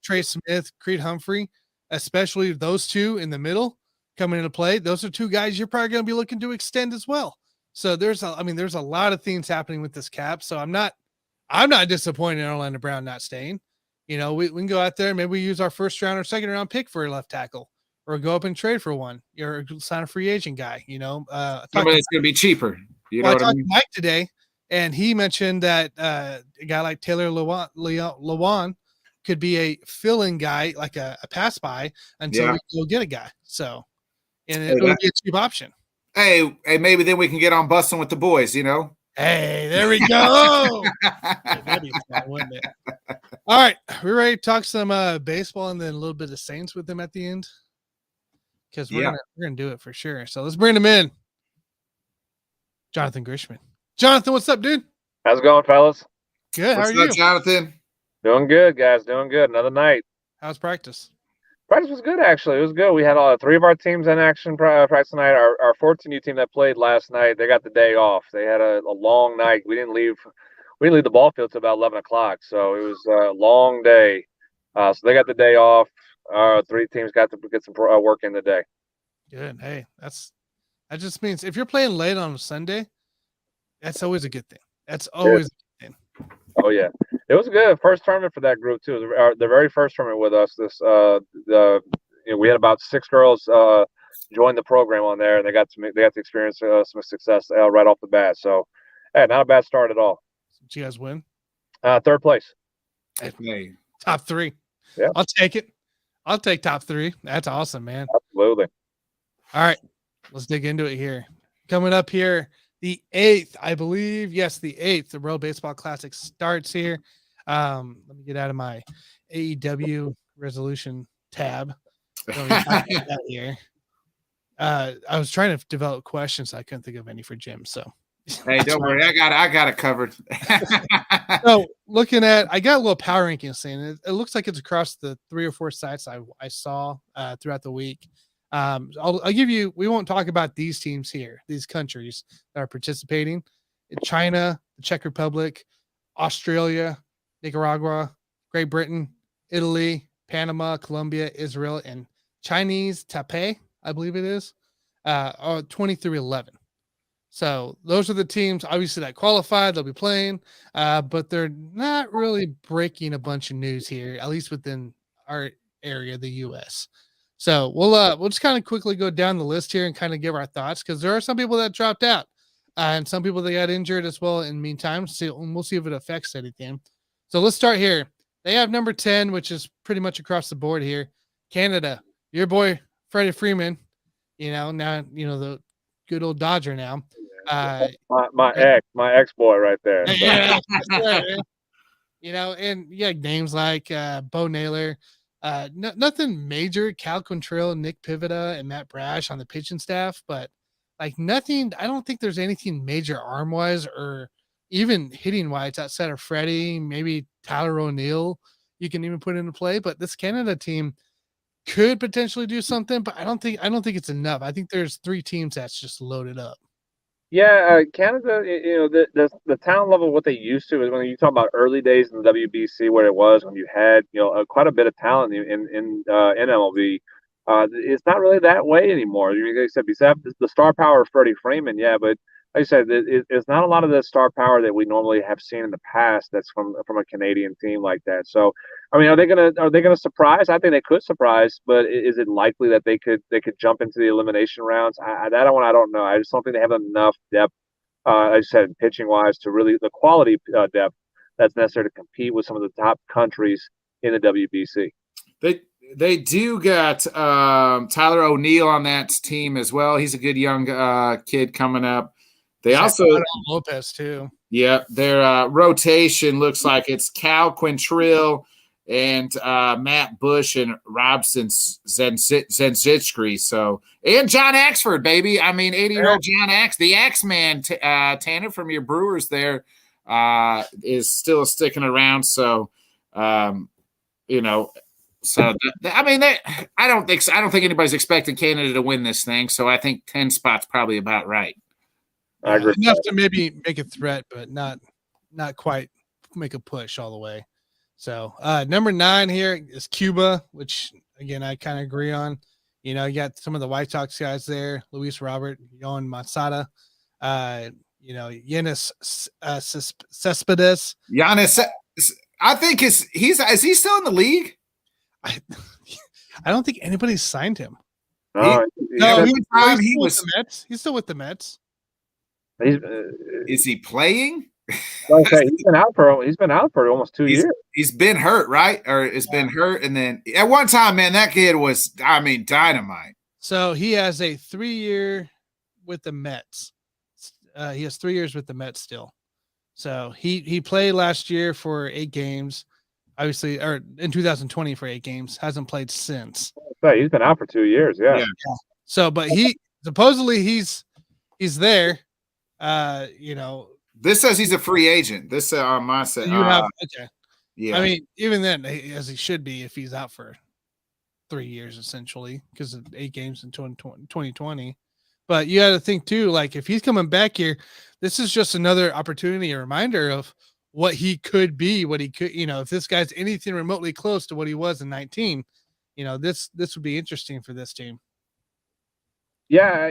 Trey Smith, Creed Humphrey, especially those two in the middle coming into play. Those are two guys you're probably going to be looking to extend as well. So there's a lot of things happening with this cap. So I'm not disappointed in Orlando Brown not staying. You know, we can go out there and maybe we use our first round or second round pick for a left tackle, or go up and trade for one, or sign a free agent guy. You know,
somebody that's going to be cheaper. You know
I
what I
talked
mean?
to Mike today, and he mentioned that a guy like Taylor Lewan could be a fill-in guy, like a pass by until we go get a guy. So, and it would be a cheap option.
Hey, maybe then we can get on busting with the boys, you know?
Hey, there we go. That'd be fun, wouldn't it? All right. We're ready to talk some baseball and then a little bit of Saints with them at the end, because we're gonna do it for sure. So let's bring them in. Jonathan Grishman. Jonathan, what's up, dude?
How's it going, fellas?
Good. How are
you,
Jonathan?
Doing good, guys. Doing good. Another night.
How's practice?
Practice was good, actually. It was good. We had three of our teams in action practice tonight. Our 14U team that played last night, they got the day off. They had a long night. We didn't leave the ball field till about 11 o'clock, so it was a long day. So they got the day off. Three teams got to get some work in the day.
Good. Hey, that just means if you're playing late on a Sunday, that's always a good thing. That's always a good thing.
Oh yeah, it was a good first tournament for that group too. The very first tournament with us. We had about 6 girls join the program on there, and they got to experience some success right off the bat. So, not a bad start at all.
Did you guys win?
3rd place.
Hey.
Top 3.
Yeah.
I'll take it. I'll take top 3. That's awesome, man.
Absolutely.
All right, let's dig into it here. Coming up here, the 8th, I believe. Yes, the 8th. The World Baseball Classic starts here. Let me get out of my AEW resolution tab. Let me talk about that here. I was trying to develop questions. I couldn't think of any for Jim. So,
Hey, don't worry. I got it covered.
so looking at, I got a little power ranking saying it looks like it's across the 3 or 4 sites I saw throughout the week. I'll give you, we won't talk about these teams here, these countries that are participating: China, the Czech Republic, Australia, Nicaragua, Great Britain, Italy, Panama, Colombia, Israel, and Chinese Taipei, I believe it is, 20 through 11. So those are the teams, obviously, that qualified. They'll be playing, but they're not really breaking a bunch of news here, at least within our area, the U.S. So we'll just kind of quickly go down the list here and kind of give our thoughts, because there are some people that dropped out and some people that got injured as well in the meantime. So we'll see if it affects anything. So let's start here. They have number 10, which is pretty much across the board here. Canada, your boy Freddie Freeman, now the good old Dodger now.
My ex boy right there. So.
Yeah, and names like Bo Naylor, nothing major. Cal Quantrill, Nick Pivetta, and Matt Brash on the pitching staff, but like nothing. I don't think there's anything major arm wise or even hitting wise outside of Freddie. Maybe Tyler O'Neill you can even put into play, but this Canada team could potentially do something, but I don't think it's enough. I think there's 3 teams that's just loaded up.
Yeah, Canada, the talent level, what they used to is when you talk about early days in the WBC, where it was when you had, quite a bit of talent in MLB. It's not really that way anymore. Except the star power of Freddie Freeman, yeah, but like I said, it's not a lot of the star power that we normally have seen in the past. That's from a Canadian team like that. So, I mean, are they gonna surprise? I think they could surprise, but is it likely that they could jump into the elimination rounds? I don't know. I just don't think they have enough depth. I said pitching wise to really the quality depth that's necessary to compete with some of the top countries in the WBC.
They do got Tyler O'Neill on that team as well. He's a good young kid coming up. They also
Lopez too.
Yeah, their rotation looks like it's Cal Quantrill and Matt Bush and Robson Zenzitski. So, and John Axford, baby. I mean, 80-year-old John the Axeman, Tanner from your Brewers there, is still sticking around. So, So I mean, I don't think anybody's expecting Canada to win this thing. So I think 10 spots probably about right.
I agree.
Enough to maybe make a threat, but not quite make a push all the way. So number 9 here is Cuba, which again I kind of agree on. You got some of the White Sox guys there: Luis Robert, Yohan Moncada, Yannis Cespedes.
Giannis, I think is he still in the league?
I don't think anybody's signed him.
He was
the Mets. He's still with the Mets.
Is he playing?
Okay, he's been out for almost 2 years.
He's been hurt, right? Or has been hurt, and then at one time, man, that kid was, dynamite.
So he has a 3-year with the Mets. He has 3 years with the Mets still. So he played last year for 8 games, obviously, or in 2020 for 8 games. Hasn't played since.
He's been out for 2 years. Yeah.
So, but he supposedly he's there.
This says he's a free agent. This on my set.
Okay.
Yeah.
I mean, even then, as he should be if he's out for 3 years, essentially, because of 8 games in 2020. But you got to think too, like if he's coming back here, this is just another opportunity, a reminder of what he could be, what he could, if this guy's anything remotely close to what he was in 19, this would be interesting for this team.
Yeah,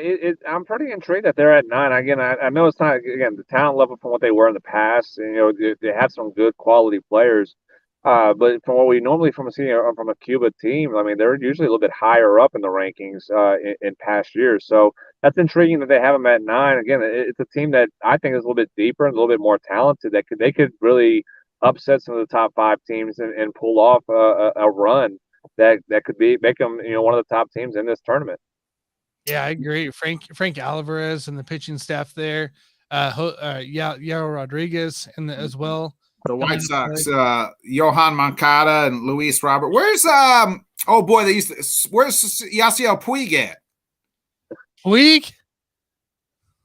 I'm pretty intrigued that they're at 9. Again, I know it's not the talent level from what they were in the past. They have some good quality players, but from what we normally from a Cuba team, I mean, they're usually a little bit higher up in the rankings in past years. So that's intriguing that they have them at 9. Again, it's a team that I think is a little bit deeper and a little bit more talented. They could really upset some of the top 5 teams and pull off a run that could make them one of the top teams in this tournament.
Yeah, I agree. Frank Alvarez and the pitching staff there, Yao Rodriguez as well.
The White Sox, Johan Moncada and Luis Robert. Where's where's Yasiel Puig at?
Puig?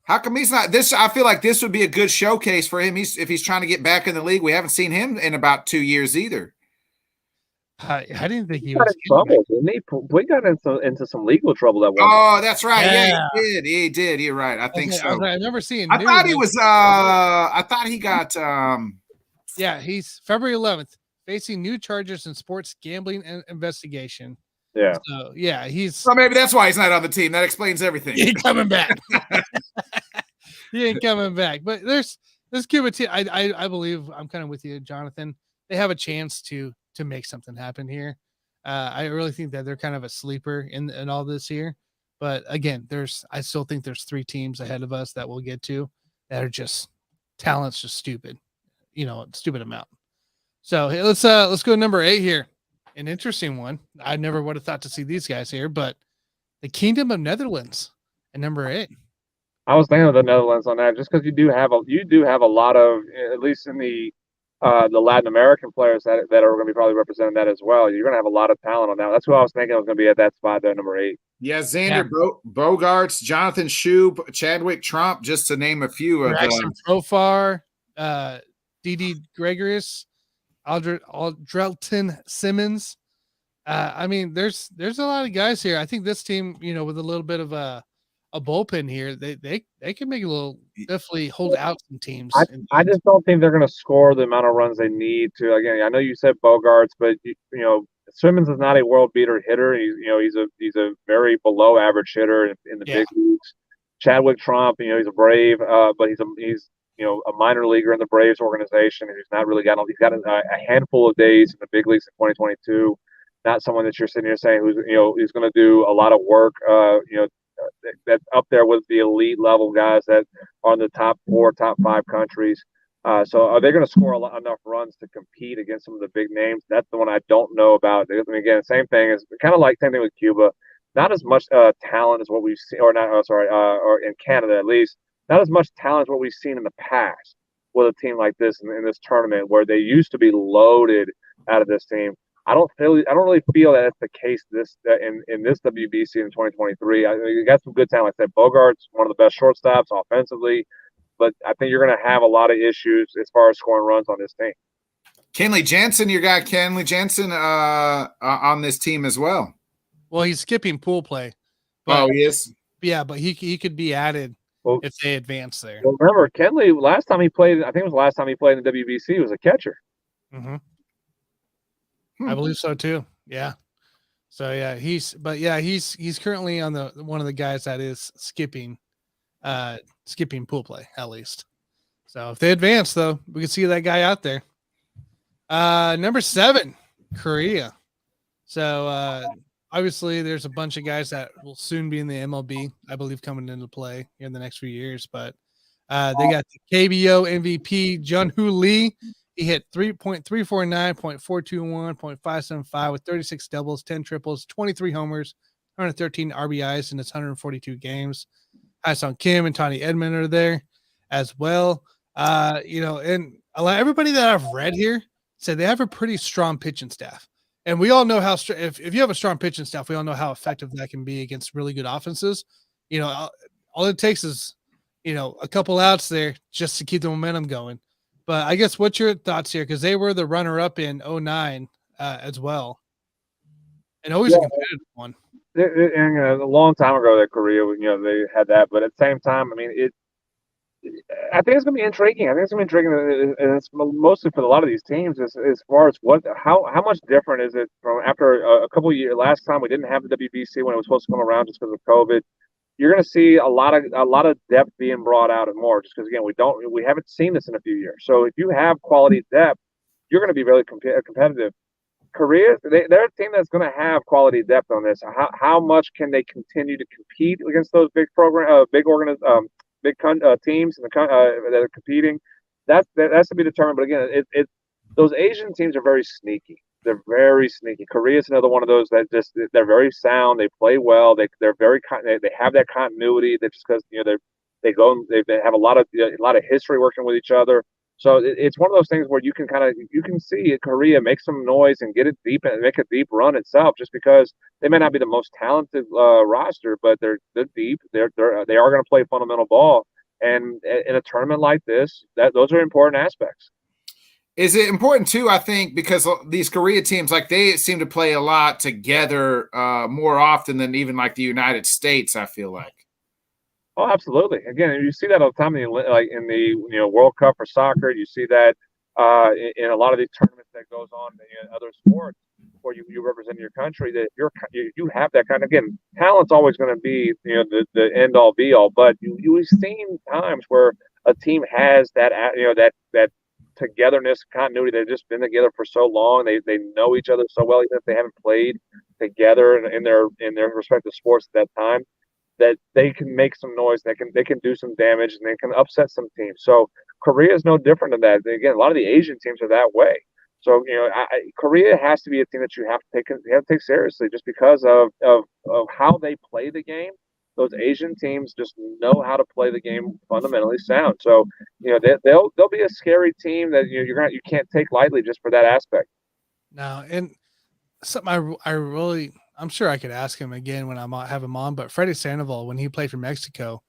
How come he's not this? I feel like this would be a good showcase for him. If he's trying to get back in the league. We haven't seen him in about 2 years either.
I didn't think he
got
was
in trouble, didn't he? We got into some legal trouble that one.
Oh, that's right. Yeah, he did. You're right. I think so.
I remember seeing.
I thought he was. I thought he got.
Yeah, he's February 11th facing new charges in sports gambling and investigation.
Yeah.
So yeah,
Well, maybe that's why he's not on the team. That explains everything.
He ain't coming back. He ain't coming back. But let's give it to. I believe I'm kind of with you, Jonathan. They have a chance to make something happen here. I really think that they're kind of a sleeper in all this here. But again, I still think there's 3 teams ahead of us that we'll get to that are just talent's just stupid, stupid amount. So hey, let's go to number 8 here. An interesting one. I never would have thought to see these guys here, but the Kingdom of Netherlands at number 8.
I was thinking of the Netherlands on that just because you do have a lot of, at least in the Latin American players that are going to be probably representing that as well. You're going to have a lot of talent on that. That's who I was thinking was going to be at that spot there, number 8.
Yeah, Xander Bogaerts, Jonathan Schub, Chadwick Trump, just to name a few of them.
Profar, Didi Gregorius, Aldrelton Simmons. I mean, there's a lot of guys here. I think this team, with a little bit of a bullpen here, they can make a little definitely hold out some teams.
I just don't think they're going to score the amount of runs they need to. Again, I know you said Bogaerts, but Simmons is not a world beater hitter. He's a very below average hitter in the big leagues. Chadwick Trump, he's a Brave, but he's a minor leaguer in the Braves organization. He's not really he's got a handful of days in the big leagues in 2022. Not someone that you're sitting here saying he's going to do a lot of work. That's up there with the elite level guys that are in the top 4, top 5 countries. So are they going to score enough runs to compete against some of the big names? That's the one I don't know about. Again, same thing is kind of like same thing with Cuba. Not as much talent as what we've seen, or in Canada at least, not as much talent as what we've seen in the past with a team like this in this tournament where they used to be loaded out of this team. I don't really feel that that's the case in this WBC in 2023. You got some good talent. Like I said, Bogaerts, one of the best shortstops offensively, but I think you're going to have a lot of issues as far as scoring runs on this team.
Kenley Jansen, your guy Kenley Jansen on this team as well.
Well, he's skipping pool play.
But, he is?
Yeah, but he could be added if they advance there.
Well, remember, Kenley, last time he played in the WBC, was a catcher.
Mm-hmm. I believe so too. Yeah. So yeah, he's currently on one of the guys that is skipping pool play at least. So if they advance though, we can see that guy out there. Number 7, Korea. So obviously there's a bunch of guys that will soon be in the MLB, I believe, coming into play in the next few years. But they got the KBO MVP Jun-Hoo Lee. He hit 3.349, 0.421, 0.575 with 36 doubles, 10 triples, 23 homers, 113 RBIs in his 142 games. Ha-Sung Kim and Tony Edman are there as well. And everybody that I've read here said they have a pretty strong pitching staff. And we all know how if you have a strong pitching staff, we all know how effective that can be against really good offenses. All it takes is, a couple outs there just to keep the momentum going. But I guess what's your thoughts here? Because they were the runner-up in 2009 as well. And always a competitive one.
And a long time ago, that Korea, they had that. But at the same time, I mean, I think it's going to be intriguing. I think it's going to be intriguing, and it's mostly for a lot of these teams as far as how much different is it from after a couple of years. Last time we didn't have the WBC when it was supposed to come around just because of COVID. You're going to see a lot of depth being brought out and more, just because again we haven't seen this in a few years. So if you have quality depth, you're going to be really competitive. Korea, they're a team that's going to have quality depth on this. How much can they continue to compete against those big teams that are competing? That's to be determined. But again, Those Asian teams are very sneaky. They're very sneaky. Korea's another one of those that just they're very sound. They play well. They're very they have that continuity. That just because they have a lot of history working with each other. So it's one of those things where you can see Korea make some noise and get it deep and make a deep run itself, just because they may not be the most talented roster, but they're deep. They are going to play fundamental ball, and in a tournament like this, those are important aspects.
Is it important too? I think because these Korea teams, like they seem to play a lot together more often than even like the United States. I feel like.
Oh, absolutely. Again, you see that all the time in the World Cup for soccer. You see that in a lot of these tournaments that goes on in other sports where you represent your country. That you have that kind of, again, talent's always going to be the end all be all. But you've seen times where a team has that that togetherness, continuity. They've just been together for so long. They know each other so well, even if they haven't played together in their respective sports at that time, that they can make some noise, they can do some damage, and they can upset some teams. So Korea is no different than that. Again, a lot of the Asian teams are that way. So Korea has to be a team that you have to take seriously, just because of how they play the game. Those Asian teams just know how to play the game fundamentally sound. So they'll be a scary team that you can't take lightly just for that aspect.
No, and something I'm sure I could ask him again when I have him on, but Freddie Sandoval, when he played for Mexico,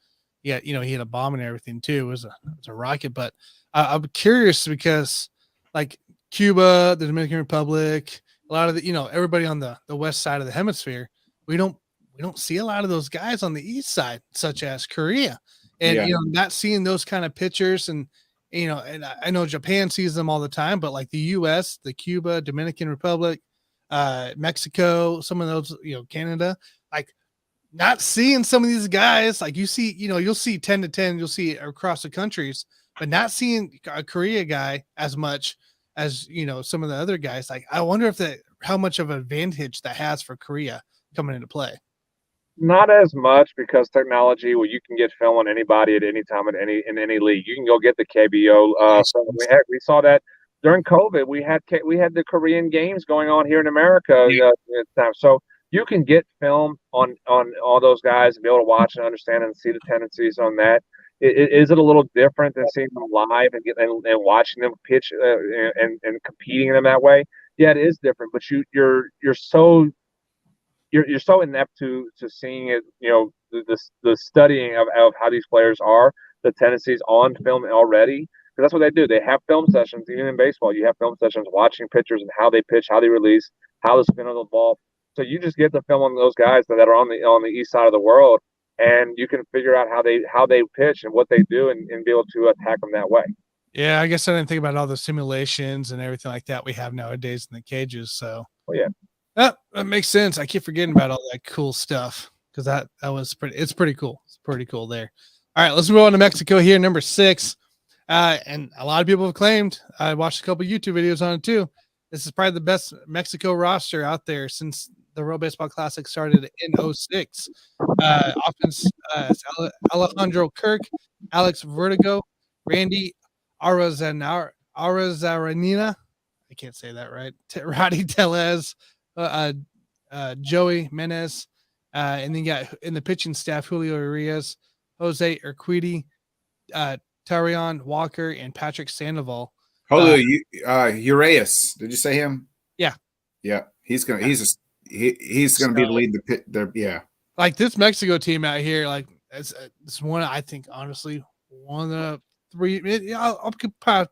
yeah, he had a bomb and everything too. It was a rocket, but I'm curious because like Cuba, the Dominican Republic, a lot of everybody on the west side of the hemisphere, we don't see a lot of those guys on the east side, such as Korea, and not seeing those kind of pictures, and and I know Japan sees them all the time, but like the U.S., the Cuba, Dominican Republic, Mexico, some of those, Canada, like not seeing some of these guys, like you see, you'll see 10 to 10, you'll see across the countries, but not seeing a Korea guy as much as, some of the other guys. Like, I wonder how much of an advantage that has for Korea coming into play.
Not as much, because technology, where you can get film on anybody at any time in any league. You can go get the KBO. So we saw that during COVID. We had the Korean games going on here in America at the time. So you can get film on all those guys and be able to watch and understand and see the tendencies on that. Is it a little different than seeing them live and watching them pitch and competing in them that way? Yeah, it is different. But you're so inept to seeing it, the studying of how these players are, the tendencies on film already, because that's what they do. They have film sessions. Even in baseball, you have film sessions watching pitchers and how they pitch, how they release, how the spin of the ball. So you just get the film on those guys that are on the east side of the world, and you can figure out how they pitch and what they do, and be able to attack them that way.
Yeah, I guess I didn't think about all the simulations and everything like that we have nowadays in the cages. So,
yeah.
That makes sense. I keep forgetting about all that cool stuff, because that was it's pretty cool. It's pretty cool there. All right, let's move on to Mexico here, number 6. And a lot of people have claimed, I watched a couple YouTube videos on it too, this is probably the best Mexico roster out there since the World Baseball Classic started in 06. Offense, Alejandro Kirk, Alex Vertigo, Randy Arazaranina. I can't say that right. Roddy Telez, Joey Menez, and then you got in the pitching staff Julio Urias, Jose Urquidy, Tarion Walker, and Patrick Sandoval.
Julio Urias, did you say him?
Yeah,
he's gonna be the lead. Yeah,
like this Mexico team out here, like it's one, I think, honestly, one of the 3. I'll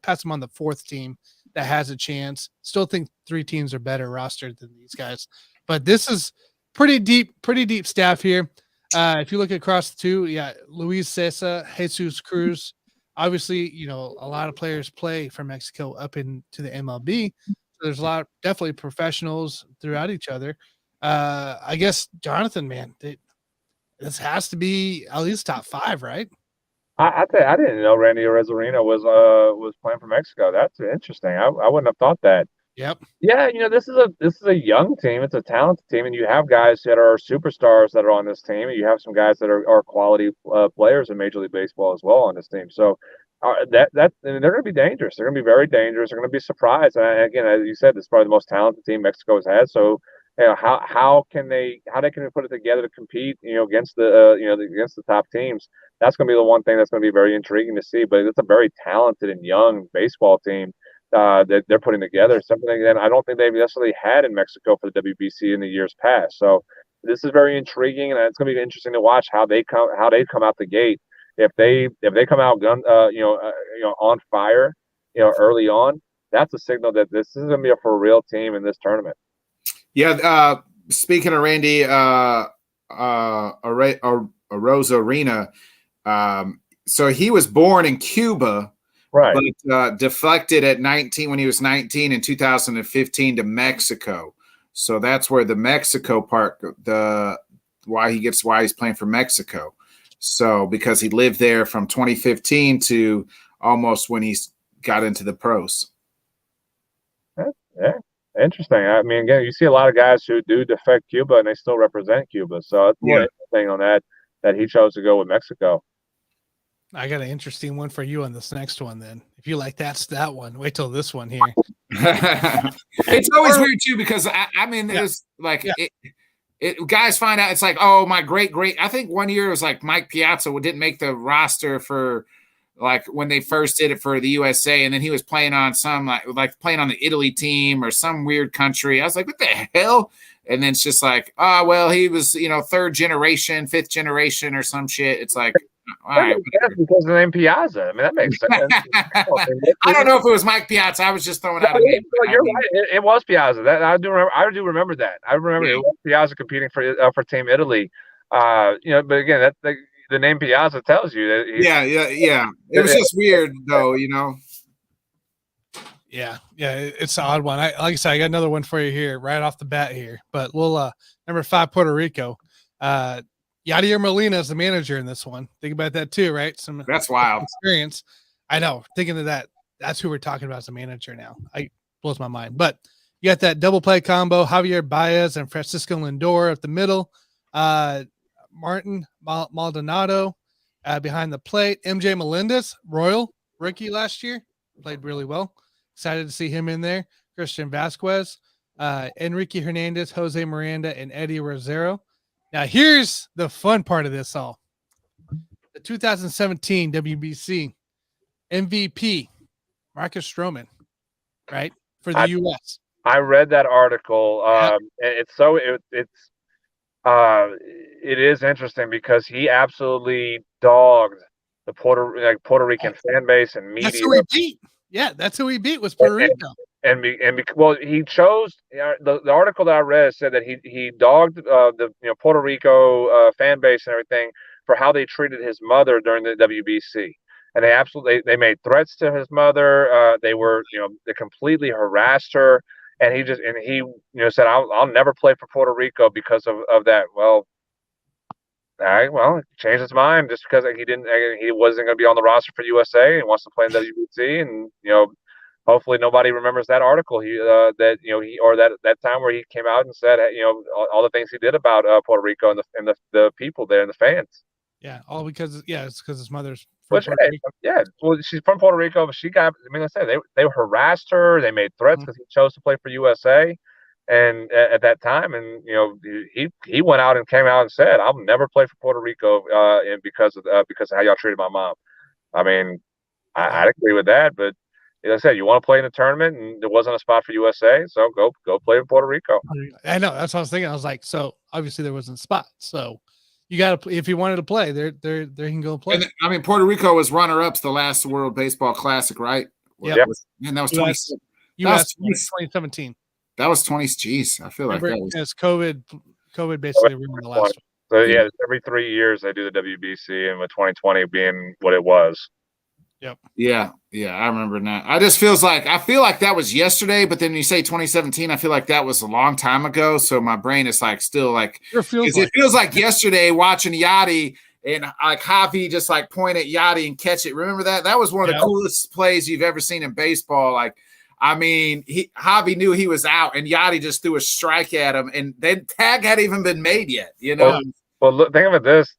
pass them on the 4th team that has a chance. Still think 3 teams are better rostered than these guys, but this is pretty deep staff here. If you look across the 2, Luis Cesa, Jesus Cruz. Obviously, a lot of players play from Mexico up into the MLB. So there's a lot, definitely professionals throughout each other. I guess, Jonathan, man, this has to be at least top 5, right?
I didn't know Randy Arozarena was playing for Mexico. That's interesting. I wouldn't have thought that.
Yep.
Yeah, this is a young team. It's a talented team, and you have guys that are superstars that are on this team, and you have some guys that are quality players in Major League Baseball as well on this team. So they're going to be dangerous. They're going to be very dangerous. They're going to be surprised. And again, as you said, this is probably the most talented team Mexico has had. So, how can they put it together to compete, against against the top teams? That's going to be the one thing that's going to be very intriguing to see. But it's a very talented and young baseball team that they're putting together. Something that I don't think they've necessarily had in Mexico for the WBC in the years past. So this is very intriguing, and it's going to be interesting to watch how they come out the gate. If they come out on fire, early on, that's a signal that this is going to be a for real team in this tournament.
Yeah. Speaking of Randy Arozarena, so he was born in Cuba,
right?
But deflected at 19 when he was 19 in 2015 to Mexico. So that's where the Mexico part, why he's playing for Mexico. So because he lived there from 2015 to almost when he's got into the pros.
Yeah, interesting. I mean, again, you see a lot of guys who do defect Cuba and they still represent Cuba. So it's more interesting on that he chose to go with Mexico.
I got an interesting one for you on this next one. Then, if you like that one, wait till this one here.
It's always weird too because it's like guys find out it's like, oh, my great. I think one year it was like Mike Piazza didn't make the roster for like when they first did it for the USA, and then he was playing on some like playing on the Italy team or some weird country. I was like, what the hell? And then it's just like, oh well, he was third generation, fifth generation, or some shit. It's like, all right,
because of the name Piazza. I mean, that makes sense.
I don't know if it was Mike Piazza. I was just throwing out a name.
You're right. It was Piazza. That I do remember that. I remember it was Piazza competing for Team Italy. But again, the name Piazza tells you that.
Yeah. It was just weird, though.
Yeah, it's an odd one. Like I said, I got another one for you here right off the bat here. But we'll number 5, Puerto Rico. Yadier Molina is the manager in this one. Think about that too, right?
That's wild
experience. I know. Thinking of that, that's who we're talking about as a manager now. Blows my mind. But you got that double play combo: Javier Baez and Francisco Lindor at the middle. Martin Maldonado behind the plate. MJ Melendez, Royal rookie last year, played really well. Excited to see him in there. Christian Vasquez, Enrique Hernandez, Jose Miranda, and Eddie Rosero. Now, here's the fun part of this all. The 2017 WBC MVP, Marcus Stroman, right, for the U.S.
I read that article. It is interesting because he absolutely dogged the Puerto Rican fan base and media.
That's who he beat. Yeah, that's who he beat was Puerto Rico.
He chose the article that I read said that he dogged the Puerto Rico fan base and everything for how they treated his mother during the WBC, and they made threats to his mother. They completely harassed her, and he said I'll never play for Puerto Rico because of that. Well, he changed his mind just because he wasn't going to be on the roster for USA and wants to play in WBC, and hopefully nobody remembers that article that time where he came out and said all the things he did about Puerto Rico and the people there and the fans.
Yeah, all because it's because his mother's
from Puerto Rico. Yeah, well, she's from Puerto Rico, but like I said, they harassed her, they made threats because he chose to play for USA. And at that time, and he went out and came out and said, "I'll never play for Puerto Rico because of how y'all treated my mom." I mean, I'd agree with that, but as I said, you want to play in the tournament, and there wasn't a spot for USA, so go play in Puerto Rico.
I know, that's what I was thinking. I was like, so obviously there wasn't a spot, so you got to, if you wanted to play, there he can go play.
And, I mean, Puerto Rico was runner-ups the last World Baseball Classic, right?
Yeah,
and that was
2017.
That was 20. Geez, I feel like that was
COVID basically ruined the last one.
So yeah, every 3 years they do the WBC, and with 2020 being what it was.
Yep.
Yeah, I remember that. I feel like that was yesterday, but then you say 2017, I feel like that was a long time ago. So my brain is like still like it feels like yesterday watching Yachty and like Javi just like point at Yachty and catch it. Remember that? That was one of the coolest plays you've ever seen in baseball. Like, I mean, Javi knew he was out, and Yachty just threw a strike at him, and then tag hadn't even been made yet.
Well, look, think of it this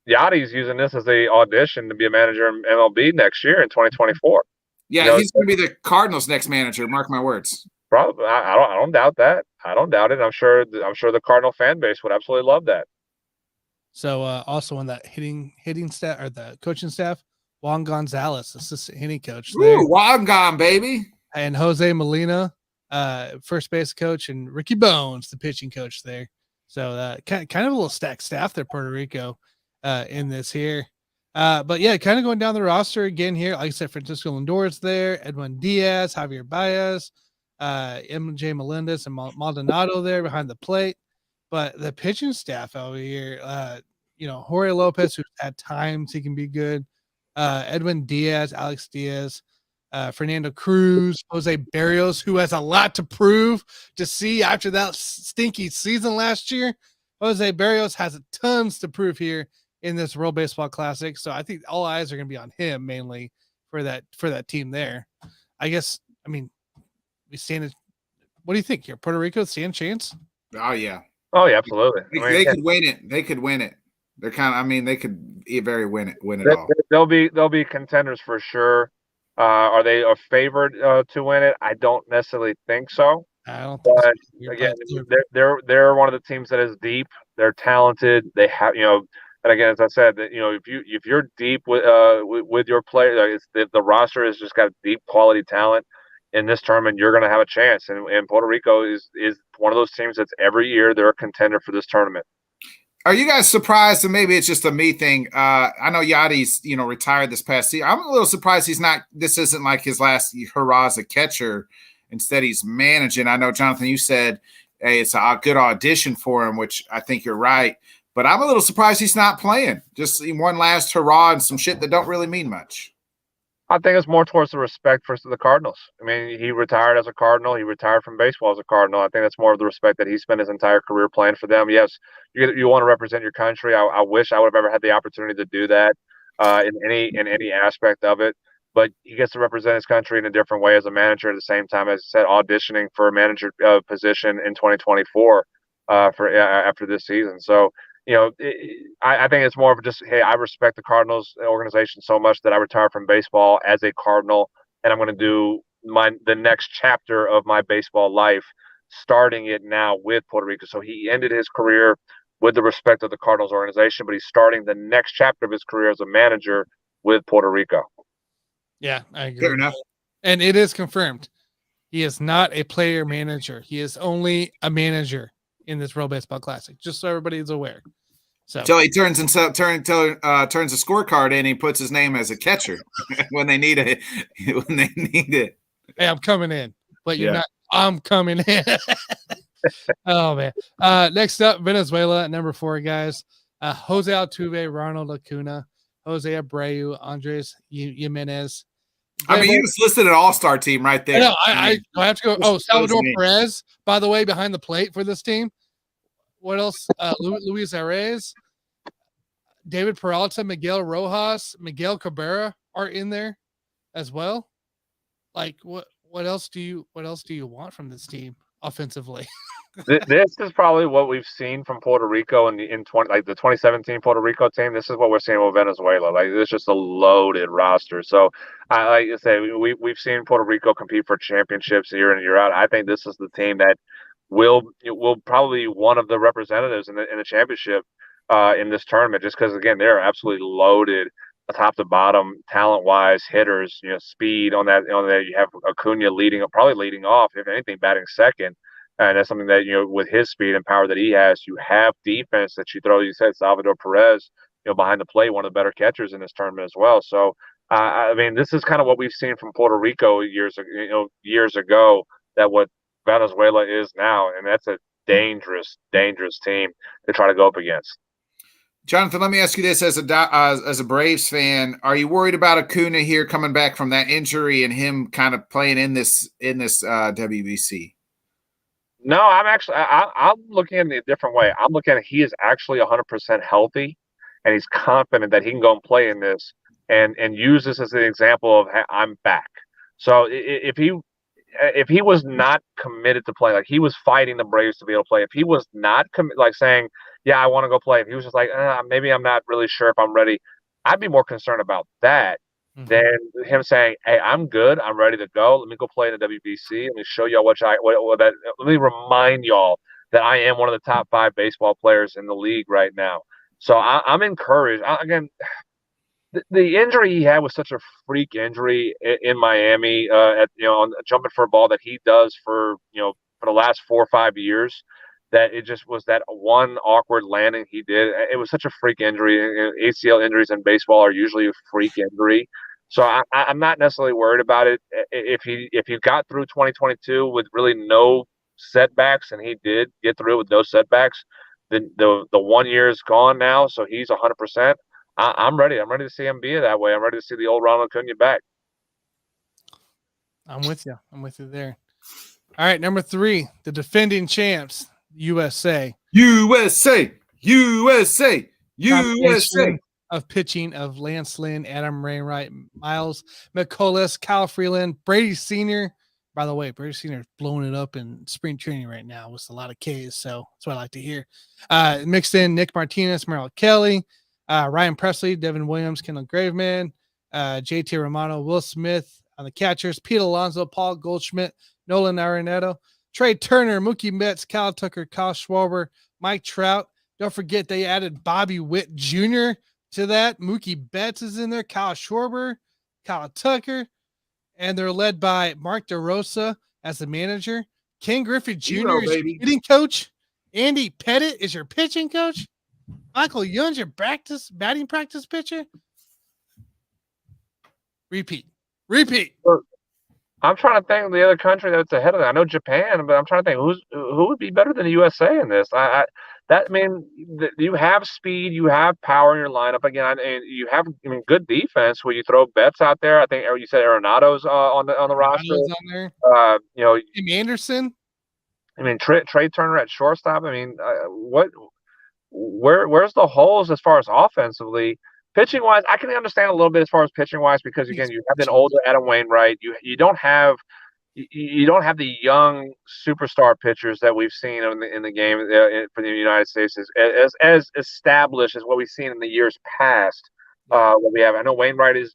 Yachty's using this as the audition to be a manager in MLB next year in 2024.
Yeah, he's going to be the Cardinals' next manager. Mark my words.
Probably, I don't doubt that. I don't doubt it. I'm sure the Cardinal fan base would absolutely love that.
So also on that hitting staff or the coaching staff, Juan Gonzalez, assistant hitting coach there.
Ooh, Wongon, baby.
And Jose Molina, first base coach, and Ricky Bones, the pitching coach there. So kind of a little stacked staff there, Puerto Rico, in this here. But yeah, kind of going down the roster again here. Like I said, Francisco Lindor's there, Edwin Diaz, Javier Baez, MJ Melendez, and Maldonado there behind the plate. But the pitching staff over here, Jorge Lopez, who's at times he can be good. Edwin Diaz, Alex Diaz, Fernando Cruz, Jose Barrios, who has a lot to prove to see after that stinky season last year. Jose Barrios has tons to prove here in this World Baseball Classic. So I think all eyes are going to be on him mainly for that team there. I guess, we stand. What do you think here? Puerto Rico stand chance?
Oh, yeah.
Oh, yeah, absolutely.
They could win it. They could win it. They're they could very win it all.
They'll be contenders for sure. Are they a favorite to win it? I don't necessarily think so.
I don't think
but
so.
Again, they're one of the teams that is deep. They're talented. They have, and again, as I said, that if you're deep with your player, the roster has just got deep quality talent. In this tournament, you're going to have a chance, and Puerto Rico is one of those teams that's every year they're a contender for this tournament.
Are you guys surprised? And maybe it's just a me thing. I know Yachty's retired this past season. I'm a little surprised he's not. This isn't like his last hurrah as a catcher. Instead, he's managing. I know, Jonathan, you said, hey, it's a good audition for him, which I think you're right. But I'm a little surprised he's not playing. Just one last hurrah and some shit that don't really mean much.
I think it's more towards the respect for the Cardinals. He retired as a Cardinal. He retired from baseball as a Cardinal. I think that's more of the respect that he spent his entire career playing for them. Yes, you want to represent your country. I wish I would have ever had the opportunity to do that in any aspect of it. But he gets to represent his country in a different way as a manager at the same time, as I said, auditioning for a manager position in 2024 after this season. So, I think it's more of just, hey, I respect the Cardinals organization so much that I retire from baseball as a Cardinal, and I'm going to do the next chapter of my baseball life, starting it now with Puerto Rico. So he ended his career with the respect of the Cardinals organization, but he's starting the next chapter of his career as a manager with Puerto Rico.
Yeah, I agree.
Fair enough.
And it is confirmed. He is not a player manager. He is only a manager in this World Baseball Classic, just so everybody is aware. So
until he turns a scorecard in, he puts his name as a catcher when they need it. Hey,
I'm coming in, but you're not. I'm coming in. Oh man. Next up, Venezuela at number 4, guys. Jose Altuve, Ronald Acuna, Jose Abreu, Andres Jimenez.
You just listed an all-star team right there.
No, I have to go. Oh, Salvador Perez, by the way, behind the plate for this team. What else? Luis Arias, David Peralta, Miguel Rojas, Miguel Cabrera are in there as well. Like what else do you want from this team offensively?
This is probably what we've seen from Puerto Rico in the 2017 Puerto Rico team. This is what we're seeing with Venezuela. Like, it's just a loaded roster. So like I say, we've seen Puerto Rico compete for championships year in and year out. I think this is the team that will probably be one of the representatives in the championship in this tournament, just because, again, they're absolutely loaded top to bottom, talent wise, hitters, speed on that. You have Acuna leading off, if anything, batting second. And that's something that, with his speed and power that he has, you have defense that you throw. You said Salvador Perez, behind the plate, one of the better catchers in this tournament as well. So, this is kind of what we've seen from Puerto Rico years ago, that what Venezuela is now, and that's a dangerous, dangerous team to try to go up against.
Jonathan, let me ask you this: as a Braves fan, are you worried about Acuna here coming back from that injury and him kind of playing in this WBC?
No, I'm looking at it a different way. I'm looking at he is actually 100% healthy, and he's confident that he can go and play in this and use this as an example of, hey, I'm back. So if he was not committed to play, like he was fighting the Braves to be able to play, if he was not saying, yeah, I want to go play. If he was just like, maybe I'm not really sure if I'm ready, I'd be more concerned about that than him saying, hey, I'm good. I'm ready to go. Let me go play in the WBC. Let me show y'all what that. Let me remind y'all that I am one of the top 5 baseball players in the league right now. So I'm encouraged. Again, the injury he had was such a freak injury in Miami, on jumping for a ball that he does for the last 4 or 5 years, that it just was that one awkward landing he did. It was such a freak injury. ACL injuries in baseball are usually a freak injury. So I'm not necessarily worried about it. If he got through 2022 with really no setbacks, and he did get through it with no setbacks, then the 1 year is gone now, so he's 100%. I'm ready. I'm ready to see him be that way. I'm ready to see the old Ronald Acuna back.
I'm with you. I'm with you there. All right, number 3, the defending champs, USA.
USA.
Of pitching of Lance Lynn, Adam Wainwright, Miles McCullough, Kyle Freeland, Brady Sr. By the way, Brady Sr. is blowing it up in spring training right now with a lot of Ks, so that's what I like to hear. Mixed in Nick Martinez, Merrill Kelly, Ryan Presley, Devin Williams, Kendall Graveman, JT Romano, Will Smith on the catchers, Pete Alonso, Paul Goldschmidt, Nolan Arenado, Trey Turner, Mookie Betts, Kyle Tucker, Kyle Schwarber, Mike Trout. Don't forget they added Bobby Witt Jr. to that. Mookie Betts is in there, Kyle Schwarber, Kyle Tucker, and they're led by Mark DeRosa as the manager. Ken Griffey Jr. is your hitting coach. Andy Pettit is your pitching coach. Michael Young's your batting practice pitcher. Repeat.
I'm trying to think of the other country that's ahead of that. I know Japan, but I'm trying to think who would be better than the USA in this. You have speed, you have power in your lineup again, and you have good defense where you throw Betts out there. I think you said Arenado's on the roster.
On there. Tim Anderson.
Trey Turner at shortstop. Where's the holes as far as offensively? Pitching wise, I can understand a little bit as far as pitching wise, because again, you have an older Adam Wainwright. You don't have the young superstar pitchers that we've seen in the game for the United States as established as what we've seen in the years past. What we have, I know Wainwright's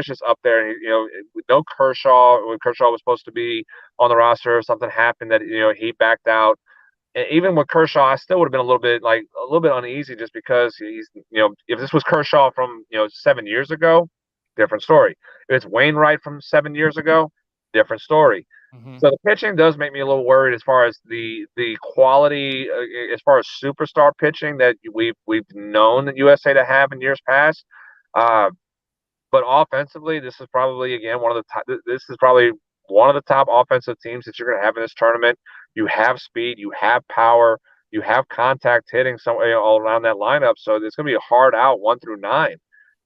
just up there. With no Kershaw, when Kershaw was supposed to be on the roster, something happened that he backed out. And even with Kershaw, I still would have been a little bit uneasy, just because he's, if this was Kershaw from 7 years ago, different story. If it's Wainwright from 7 years ago, different story. So the pitching does make me a little worried as far as the quality, as far as superstar pitching that we've known the USA to have in years past. But offensively, this is probably one of the top offensive teams that you're going to have in this tournament. You have speed, you have power, you have contact hitting all around that lineup. So it's going to be a hard out 1 through 9.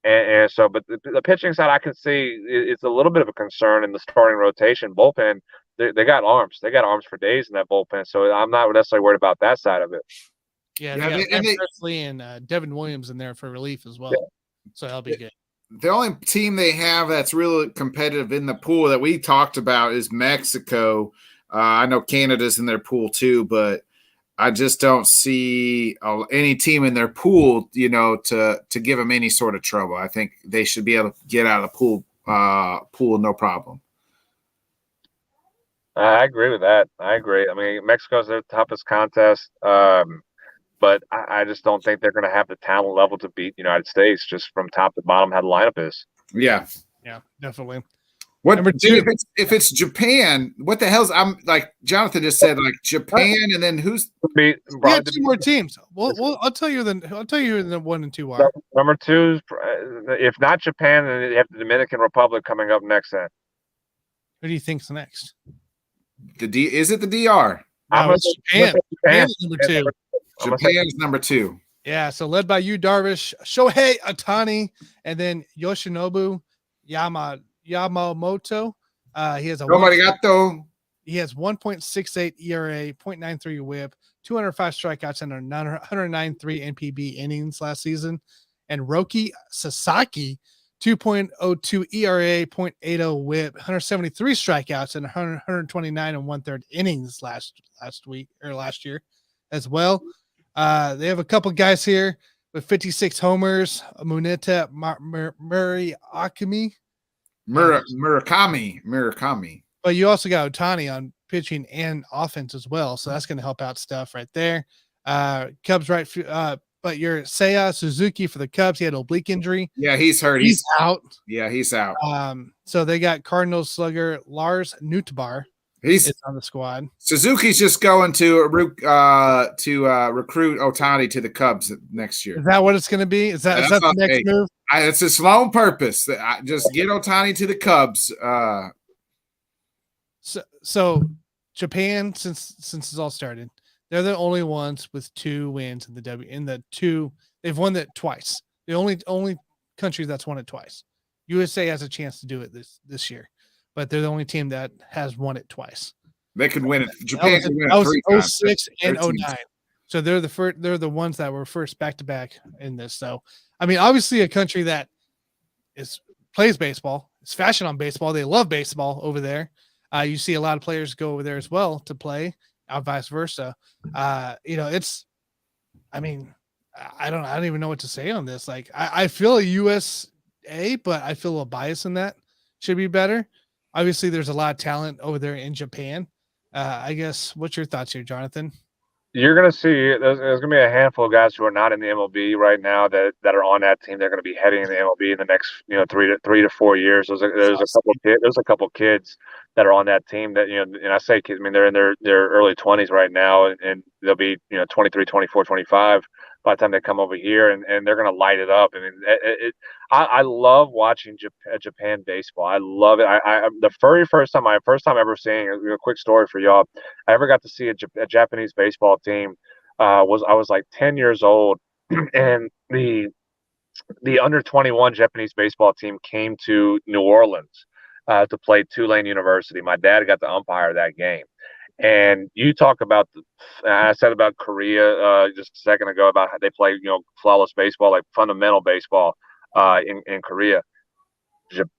And so, but the pitching side, I can see it's a little bit of a concern in the starting rotation. Bullpen, they got arms. They got arms for days in that bullpen. So I'm not necessarily worried about that side of it.
Yeah, they got Presley and Devin Williams in there for relief as well. Yeah. So that'll be good.
The only team they have that's really competitive in the pool that we talked about is Mexico. I know Canada's in their pool too, but I just don't see any team in their pool, to give them any sort of trouble. I think they should be able to get out of the pool no problem.
I agree with that. I agree. Mexico's their toughest contest, but I just don't think they're going to have the talent level to beat the United States just from top to bottom how the lineup is.
Yeah,
definitely.
What if it's Japan? What the hell's I'm like Jonathan just said, like Japan, and then who's?
We have 2 more teams. Well, I'll tell you who the 1 and 2 are.
Number 2, if not Japan, then you have the Dominican Republic coming up next. Then
who do you think's next?
Is it the DR?
It's Japan. Japan's number 2.
Japan's number 2.
Yeah, so led by Yu Darvish, Shohei Ohtani, and then Yoshinobu Yamamoto. He has He has 1.68 ERA, 0.93 WHIP, 205 strikeouts, and 109.3 NPB innings last season. And Roki Sasaki, 2.02 ERA, 0.80 WHIP, 173 strikeouts, and 129 and 1/3 innings last year as well. They have a couple guys here with 56 homers. Muneta Muriakami.
Murakami.
But you also got Otani on pitching and offense as well, so that's going to help out stuff right there. Cubs right, but your Seiya Suzuki for the Cubs, he had an oblique injury.
Yeah, he's hurt.
He's out.
Yeah, he's out.
So they got Cardinals slugger Lars Nootbaar.
He's
on the squad. Suzuki's
just going to recruit Otani to the Cubs next year.
Is that what it's going to be? Is that the next move?
It's its lone purpose. Just get Otani to the Cubs.
So Japan, since it's all started, they're the only ones with 2 wins in the they've won it twice. The only country that's won it twice. USA has a chance to do it this year, but they're the only team that has won it twice.
They could win it. Japan could win it 3 times.
06 and 09. So they're the ones that were first back to back in this. So I mean, obviously a country that plays baseball, it's fashion on baseball. They love baseball over there. You see a lot of players go over there as well to play, vice versa. I don't even know what to say on this. Like I feel USA, but I feel a little bias in that. Should be better. Obviously, there's a lot of talent over there in Japan. I guess, what's your thoughts here, Jonathan?
You're going to see there's going to be a handful of guys who are not in the MLB right now that are on that team. They're going to be heading in the MLB in the next 3 to 4 years. There's a couple kids that are on that team that and I say kids, I mean they're in their early 20s right now, and they'll be 23, 24, 25 by the time they come over here, and they're going to light it up. I mean, I love watching Japan baseball. I love it. The very first time ever seeing a quick story for y'all. I ever got to see a Japanese baseball team. I was like 10 years old, and the under 21 Japanese baseball team came to New Orleans to play Tulane University. My dad got to umpire that game. And you talk about I said about Korea just a second ago about how they play, flawless baseball, like fundamental baseball in Korea.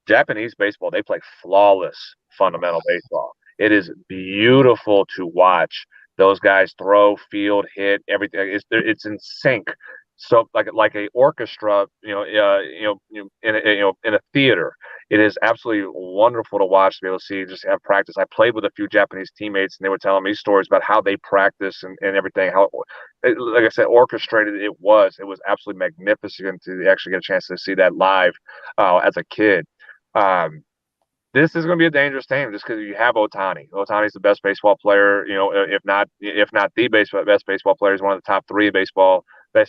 Japanese baseball, they play flawless fundamental baseball. It is beautiful to watch. Those guys throw, field, hit, everything. It's in sync. So like a orchestra, in a theater. It is absolutely wonderful to watch, to be able to see, just have practice. I played with a few Japanese teammates, and they were telling me stories about how they practice and everything. How, like I said, orchestrated it was. It was absolutely magnificent to actually get a chance to see that live as a kid. This is going to be a dangerous team just because you have Otani. Otani's the best baseball player, if not the best baseball player. He's one of the top 3 best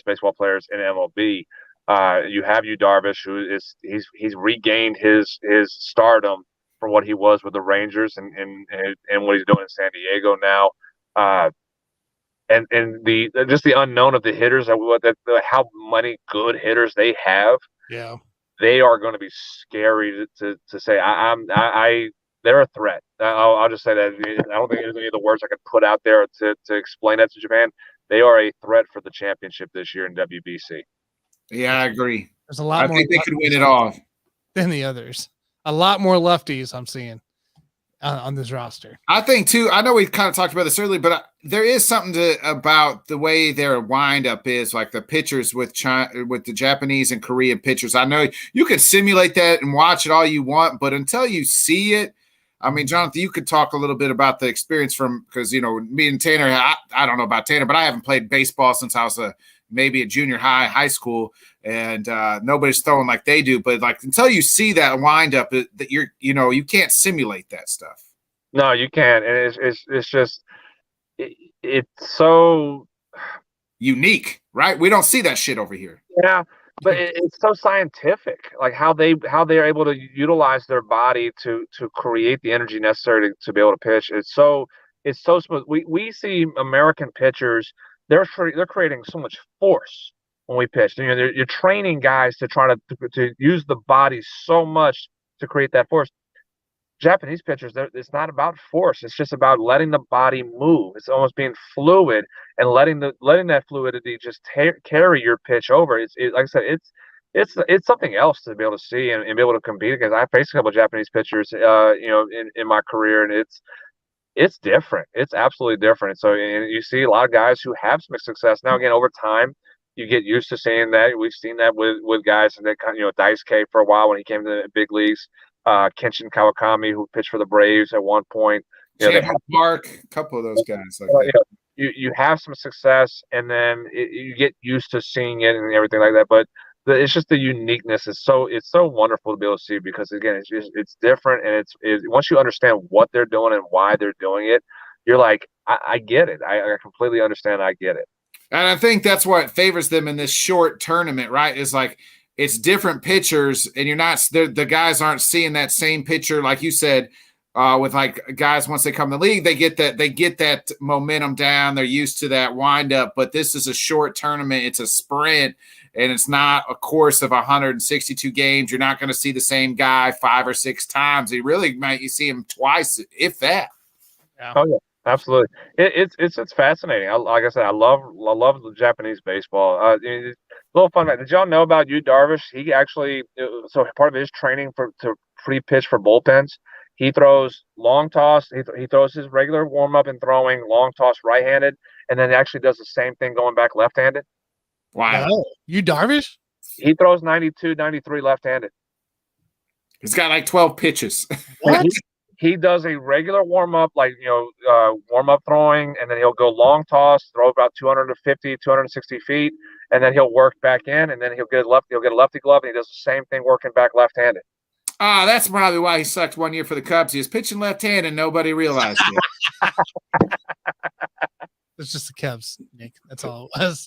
baseball players in MLB. You have Darvish, who he's regained his stardom from what he was with the Rangers and what he's doing in San Diego now. And the unknown of the hitters, how many good hitters they have.
Yeah, they
are going to be scary to say. They're a threat. I'll just say that. I don't think there's any of the words I could put out there to explain that to Japan. They are a threat for the championship this year in WBC.
Yeah, I agree.
There's a lot
I
more.
think they could win it all
than the others. A lot more lefties I'm seeing on this roster.
I think too. I know we kind of talked about this earlier, but there is something about the way their windup is, like the pitchers with the Japanese and Korean pitchers. I know you could simulate that and watch it all you want, but until you see it, I mean, Jonathan, you could talk a little bit about the experience because me and Tanner. I don't know about Tanner, but I haven't played baseball since I was maybe a junior high school, and nobody's throwing like they do. But like until you see that windup, that you can't simulate that stuff.
No, you can't, and it's just it's so
unique, right? We don't see that shit over here.
Yeah, but it's so scientific, like how they are able to utilize their body to create the energy necessary to be able to pitch. It's so smooth. We see American pitchers. They're creating so much force when we pitch. You're training guys to try to use the body so much to create that force. Japanese pitchers, it's not about force. It's just about letting the body move. It's almost being fluid and letting that fluidity just carry your pitch over. Like I said, it's something else to be able to see and be able to compete against. I faced a couple of Japanese pitchers, in my career, and it's different. It's absolutely different. So and you see a lot of guys who have some success. Now, again, over time, you get used to seeing that. We've seen that with guys that kind of, Dice K for a while when he came to the big leagues. Kenshin Kawakami, who pitched for the Braves at one point.
Champion Park, a couple of those guys like that.
You have some success, and then you get used to seeing it and everything like that. But it's just the uniqueness. It's so wonderful to be able to see because again, it's different, and it's once you understand what they're doing and why they're doing it, you're like, I get it. I completely understand. I get it.
And I think that's what favors them in this short tournament, right? Is like it's different pitchers, and you're not the guys aren't seeing that same pitcher like you said. With like guys, once they come to the league, they get that momentum down. They're used to that wind up, but this is a short tournament. It's a sprint, and it's not a course of 162 games. You're not going to see the same guy 5 or 6 times. You see him twice, if that.
Yeah. Oh yeah, absolutely. It's fascinating. Like I said, I love the Japanese baseball. It's a little fun. Did y'all know about Yu Darvish? He actually so part of his training to pre-pitch for bullpens. He throws long toss. He throws his regular warm up and throwing long toss right-handed, and then actually does the same thing going back left-handed.
Wow.
Yu Darvish?
He throws 92, 93 left-handed.
He's got like 12 pitches.
What?
He does a regular warm up, warm up throwing, and then he'll go long toss, throw about 250, 260 feet, and then he'll work back in, and then he'll get a lefty glove, and he does the same thing working back left-handed.
That's probably why he sucked one year for the Cubs. He was pitching left-handed and nobody realized it.
It's just the Cubs, Nick. That's all it was.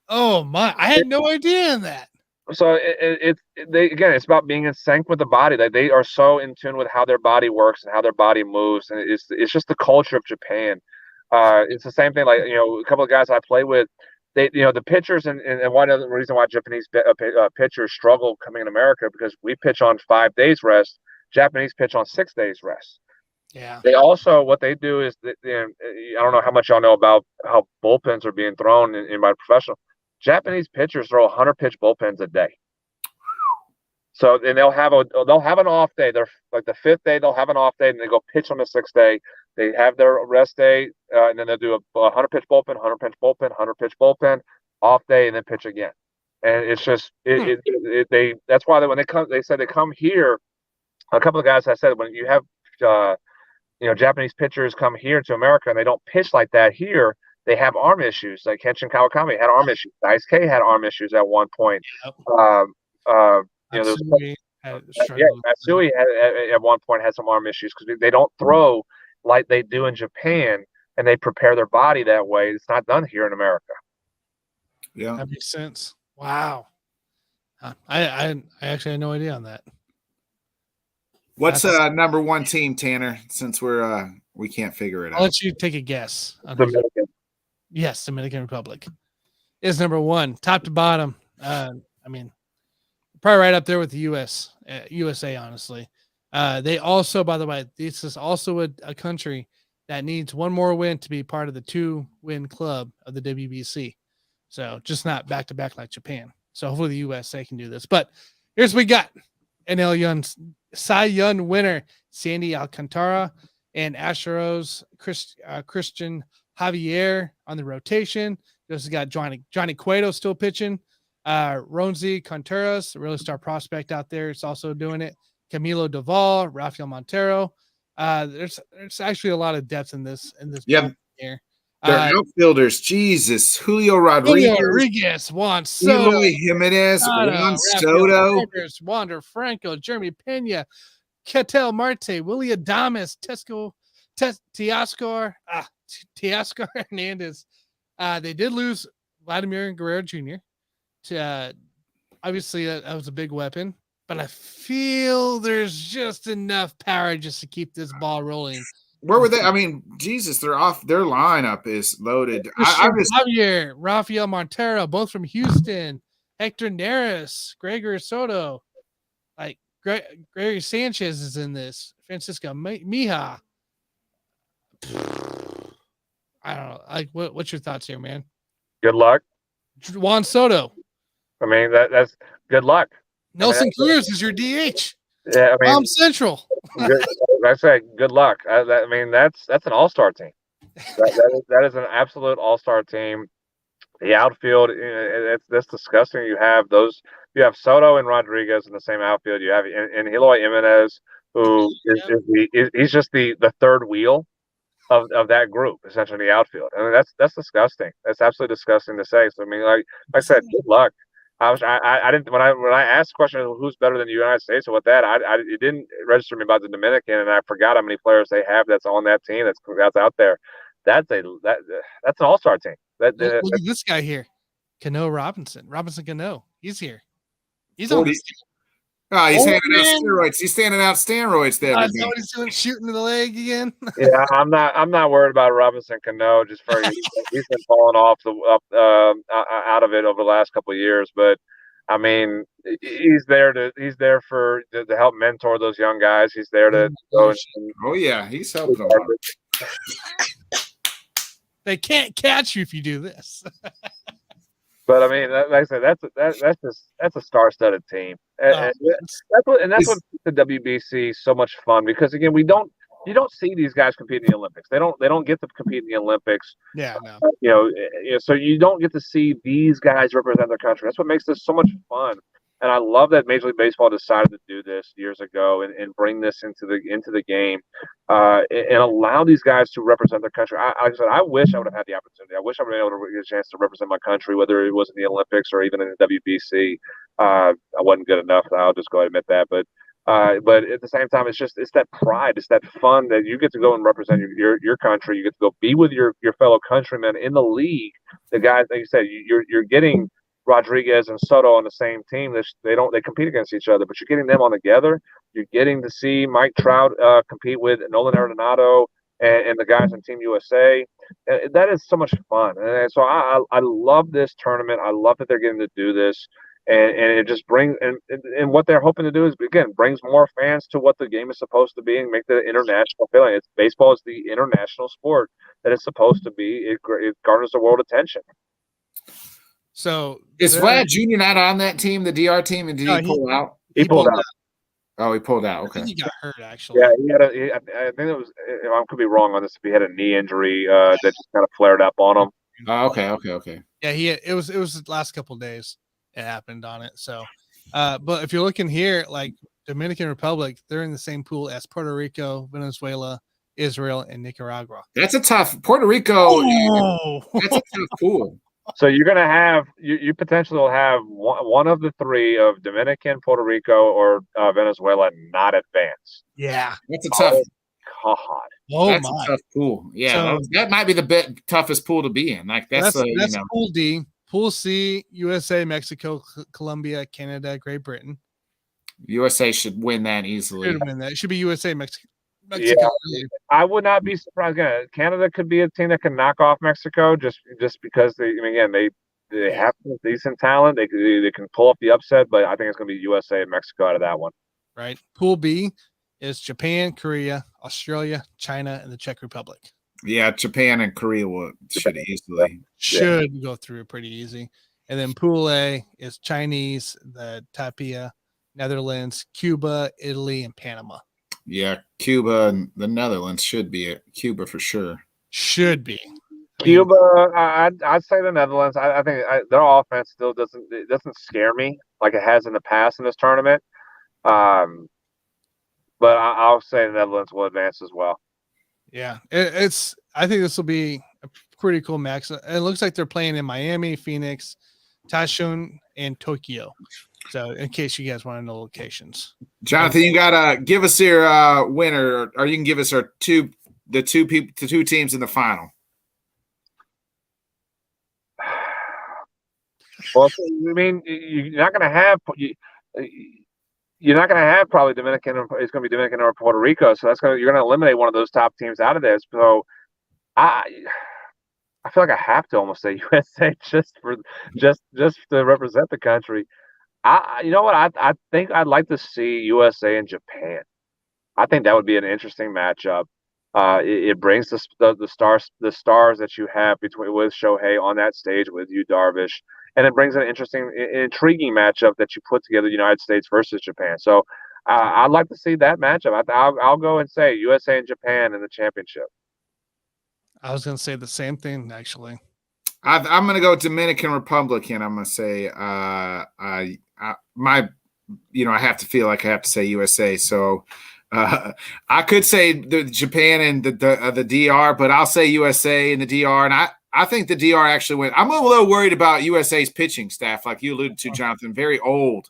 Oh my! I had no idea in that.
So it's about being in sync with the body. Like they are so in tune with how their body works and how their body moves, and it's just the culture of Japan. It's the same thing. Like a couple of guys I play with. They, the pitchers and one other reason why Japanese pitchers struggle coming in America because we pitch on 5 days rest. Japanese pitch on 6 days rest.
Yeah.
They also what they do is I don't know how much y'all know about how bullpens are being thrown in by professional. Japanese pitchers throw 100 pitch bullpens a day. So and they'll have an off day. They're like the 5th day they'll have an off day and they go pitch on the 6th day. They have their rest day, and then they'll do a 100-pitch bullpen, 100-pitch bullpen, 100-pitch bullpen, off day, and then pitch again. And it's just that's why when they said they come here. A couple of guys I said when you have Japanese pitchers come here to America and they don't pitch like that here, they have arm issues. Like Kenshin Kawakami had arm issues. Dice K had arm issues at one point.
Yep.
Matsui at one point had some arm issues because they don't throw like they do in Japan, and they prepare their body that way. It's not done here in America.
Yeah,
that makes sense. Wow, I actually had no idea on that.
What's number one team, Tanner? Since we can't figure it out,
I'll let you take a guess.
Dominican.
Yes, Dominican Republic is number one, top to bottom. Probably right up there with the USA, honestly. They also, by the way, this is also a country that needs one more win to be part of the 2-win club of the WBC. So just not back-to-back like Japan. So hopefully the USA can do this. But here's what we got. NL Cy Young winner, Sandy Alcantara, and Astros Christian Javier on the rotation. You also got Johnny Cueto still pitching. Ronzi Contreras, a really star prospect out there, is also doing it. Camilo Doval, Rafael Montero. There's actually a lot of depth in this.
Yep.
Here.
They're outfielders. Jesus. Julio Rodriguez.
Juan Soto.
Eloy Jimenez. Juan Soto.
Wander Franco. Jeremy Pena. Ketel Marte. Willie Adames. Teoscar Hernandez. They did lose Vladimir Guerrero Jr. Obviously, that was a big weapon. But I feel there's just enough power just to keep this ball rolling.
Where were they? I mean, Jesus, they're off. Their lineup is loaded.
Javier, Rafael Montero, both from Houston. Hector Neris, Gregory Soto, like Gregory Sanchez is in this. Francisco Mija. I don't know. Like, what's your thoughts here, man?
Good luck.
Juan Soto.
I mean, that's good luck.
Nelson Cruz is your DH.
Yeah, I mean,
Palm Central.
I say, good luck. I mean, that's an all-star team. That is an absolute all-star team. The outfield, that's disgusting. You have Soto and Rodriguez in the same outfield. You have and Eloy Jimenez, who he's just the third wheel of that group, essentially in the outfield. I mean, that's disgusting. That's absolutely disgusting to say. So I mean, like I said, good luck. I didn't when I asked the question of who's better than the United States or what that it didn't register me about the Dominican, and I forgot how many players they have that's on that team that's out there. That's an all-star team.
Look at this guy here, Cano Robinson Cano. He's here. He's on this team.
Oh, he's handing out steroids. He's standing out steroids there.
What he's doing, shooting to the leg again.
Yeah, I'm not worried about Robinson Cano. Just for he's been falling off out of it over the last couple of years. But I mean, he's there to help mentor those young guys. He's there to go.
Oh yeah, he's helping them.
They can't catch you if you do this.
But I mean, like I said, that's a star-studded team, and that's what makes the WBC so much fun, because again, you don't see these guys compete in the Olympics. They don't get to compete in the Olympics.
Yeah, no.
So you don't get to see these guys represent their country. That's what makes this so much fun. And I love that Major League Baseball decided to do this years ago and bring this into the game, and allow these guys to represent their country. Like I said, I wish I would have had the opportunity. I wish I would have been able to get a chance to represent my country, whether it was in the Olympics or even in the WBC. I wasn't good enough. I'll just go ahead and admit that. But at the same time, it's that pride, it's that fun that you get to go and represent your country. You get to go be with your fellow countrymen in the league. The guys, like you said, you're getting Rodriguez and Soto on the same team. They compete against each other, but you're getting them on together. You're getting to see Mike Trout compete with Nolan Arenado and the guys on Team USA. And that is so much fun. And so I love this tournament. I love that they're getting to do this. And it just brings and what they're hoping to do is, again, brings more fans to what the game is supposed to be and make the international feeling. Baseball is the international sport that it's supposed to be. It garners the world attention.
So
is Vlad Jr. not on that team, the DR team, and did he pull out?
He pulled out.
Oh, he pulled out. Okay.
I think he got hurt, actually.
Yeah, I think it was. I could be wrong on this. If he had a knee injury that just kind of flared up on him.
Oh, okay.
Yeah, it was the last couple of days it happened on it. So, but if you're looking here, like Dominican Republic, they're in the same pool as Puerto Rico, Venezuela, Israel, and Nicaragua.
That's a tough Puerto Rico. Oh. That's a tough pool.
So you're going to have you potentially will have one of the three of Dominican, Puerto Rico, or Venezuela not advance.
Yeah,
that's a tough.
God,
that's a tough pool. Yeah, so, that might be the toughest pool to be in. Like that's
Pool D. Pool C: USA, Mexico, Colombia, Canada, Great Britain.
USA should win that easily.
Should win that. It should be USA, Mexico.
Yeah, I would not be surprised. Again, Canada could be a team that can knock off Mexico just because they have decent talent. They can pull off the upset, but I think it's going to be USA and Mexico out of that one.
Right. Pool B is Japan, Korea, Australia, China, and the Czech Republic.
Yeah, Japan and Korea should easily
go through pretty easy. And then Pool A is Chinese, the Tapia, Netherlands, Cuba, Italy, and Panama.
Yeah, Cuba and the Netherlands should be it. Cuba for sure.
Should be.
Cuba, I'd say the Netherlands. I think their offense still doesn't scare me like it has in the past in this tournament. But I'll say the Netherlands will advance as well.
Yeah, I think this will be a pretty cool match. It looks like they're playing in Miami, Phoenix, Tashkent, and Tokyo. So, in case you guys want to know locations,
Jonathan, you gotta give us your winner, or you can give us the two teams in the final.
Well, I mean, you're not going to have probably Dominican. It's going to be Dominican or Puerto Rico. So you're going to eliminate one of those top teams out of this. So I feel like I have to almost say USA just to represent the country. You know what? I think I'd like to see USA and Japan. I think that would be an interesting matchup. It brings the stars that you have with Shohei on that stage with you, Darvish, and it brings an intriguing matchup that you put together, United States versus Japan. So I'd like to see that matchup. I'll go and say USA and Japan in the championship.
I was going to say the same thing, actually.
I'm going to go Dominican Republic, and I'm going to say I have to feel like I have to say USA. So I could say the Japan and the DR, but I'll say USA and the DR. And I think the DR actually went. I'm a little worried about USA's pitching staff, like you alluded to, Jonathan. Very old.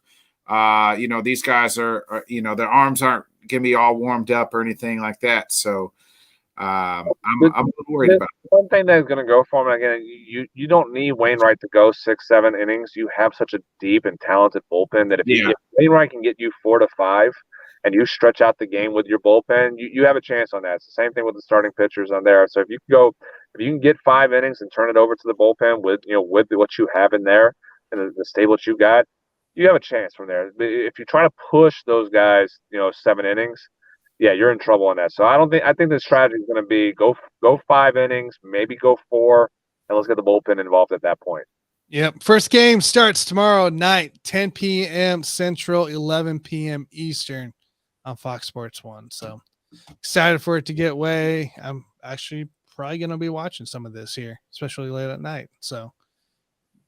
These guys are their arms aren't going to be all warmed up or anything like that. So I'm a little worried about it.
One thing that's going to go for him, again, you don't need Wainwright to go 6-7 innings. You have such a deep and talented bullpen that if Wainwright can get you 4 to 5 and you stretch out the game with your bullpen, you have a chance on that. It's the same thing with the starting pitchers on there. So if you can get 5 innings and turn it over to the bullpen with what you have in there and the stable that you got, you have a chance from there. If you try to push those guys, 7 innings, yeah, you're in trouble on that. So I think the strategy is going to be go 5 innings, maybe go 4, and let's get the bullpen involved at that point.
Yep. First game starts tomorrow night, 10 p.m. Central, 11 p.m. Eastern on Fox Sports 1. So excited for it to get away. I'm actually probably going to be watching some of this here, especially late at night. So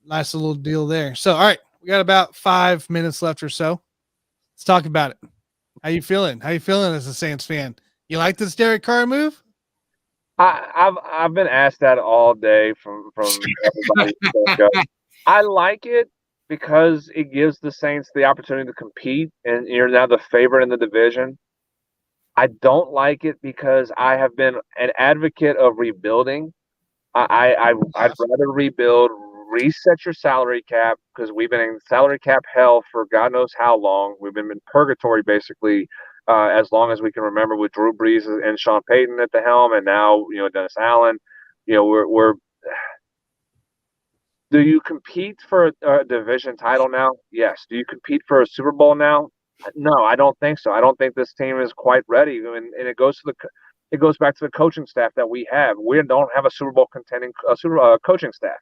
nice little deal there. So, all right, we got about 5 minutes left or so. Let's talk about it. How you feeling? How you feeling as a Saints fan? You like this Derek Carr move?
I've been asked that all day from everybody. I like it because it gives the Saints the opportunity to compete, and you're now the favorite in the division. I don't like it because I have been an advocate of rebuilding. I'd rather rebuild, reset your salary cap, because we've been in salary cap hell for God knows how long. We've been in purgatory basically as long as we can remember, with Drew Brees and Sean Payton at the helm, and now Dennis Allen. We're do you compete for a division title now? Yes. Do you compete for a Super Bowl now? No, I don't think so. I don't think this team is quite ready, and it goes back to the coaching staff that we have. We don't have a Super Bowl contending coaching staff.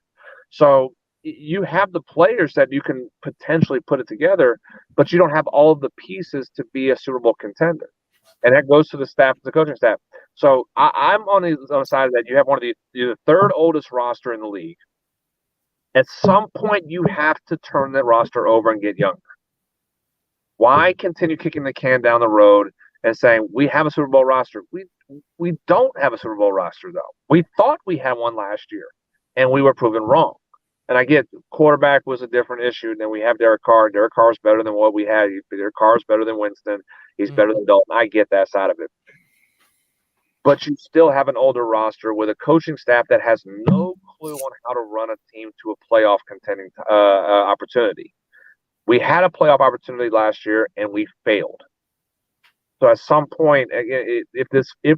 So you have the players that you can potentially put it together, but you don't have all of the pieces to be a Super Bowl contender. And that goes to the staff, the coaching staff. So I'm on the side of that. You have one of the third oldest roster in the league. At some point, you have to turn that roster over and get younger. Why continue kicking the can down the road and saying we have a Super Bowl roster? We don't have a Super Bowl roster, though. We thought we had one last year, and we were proven wrong. And I get quarterback was a different issue. Then we have Derek Carr. Derek Carr is better than what we had. Derek Carr is better than Winston. He's better than Dalton. I get that side of it. But you still have an older roster with a coaching staff that has no clue on how to run a team to a playoff contending opportunity. We had a playoff opportunity last year, and we failed. So at some point, if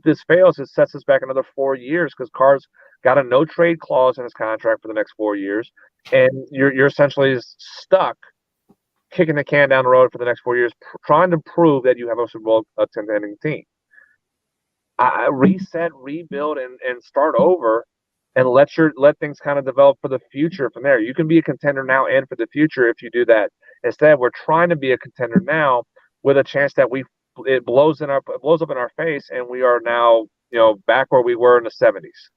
this fails, it sets us back another 4 years, because Carr's got a no trade clause in his contract for the next 4 years, and you're essentially stuck kicking the can down the road for the next 4 years, trying to prove that you have a Super Bowl contending team. Reset, rebuild, and start over, and let things kind of develop for the future from there. You can be a contender now and for the future if you do that. Instead, we're trying to be a contender now with a chance that it blows up in our face, and we are now back where we were in the 70s.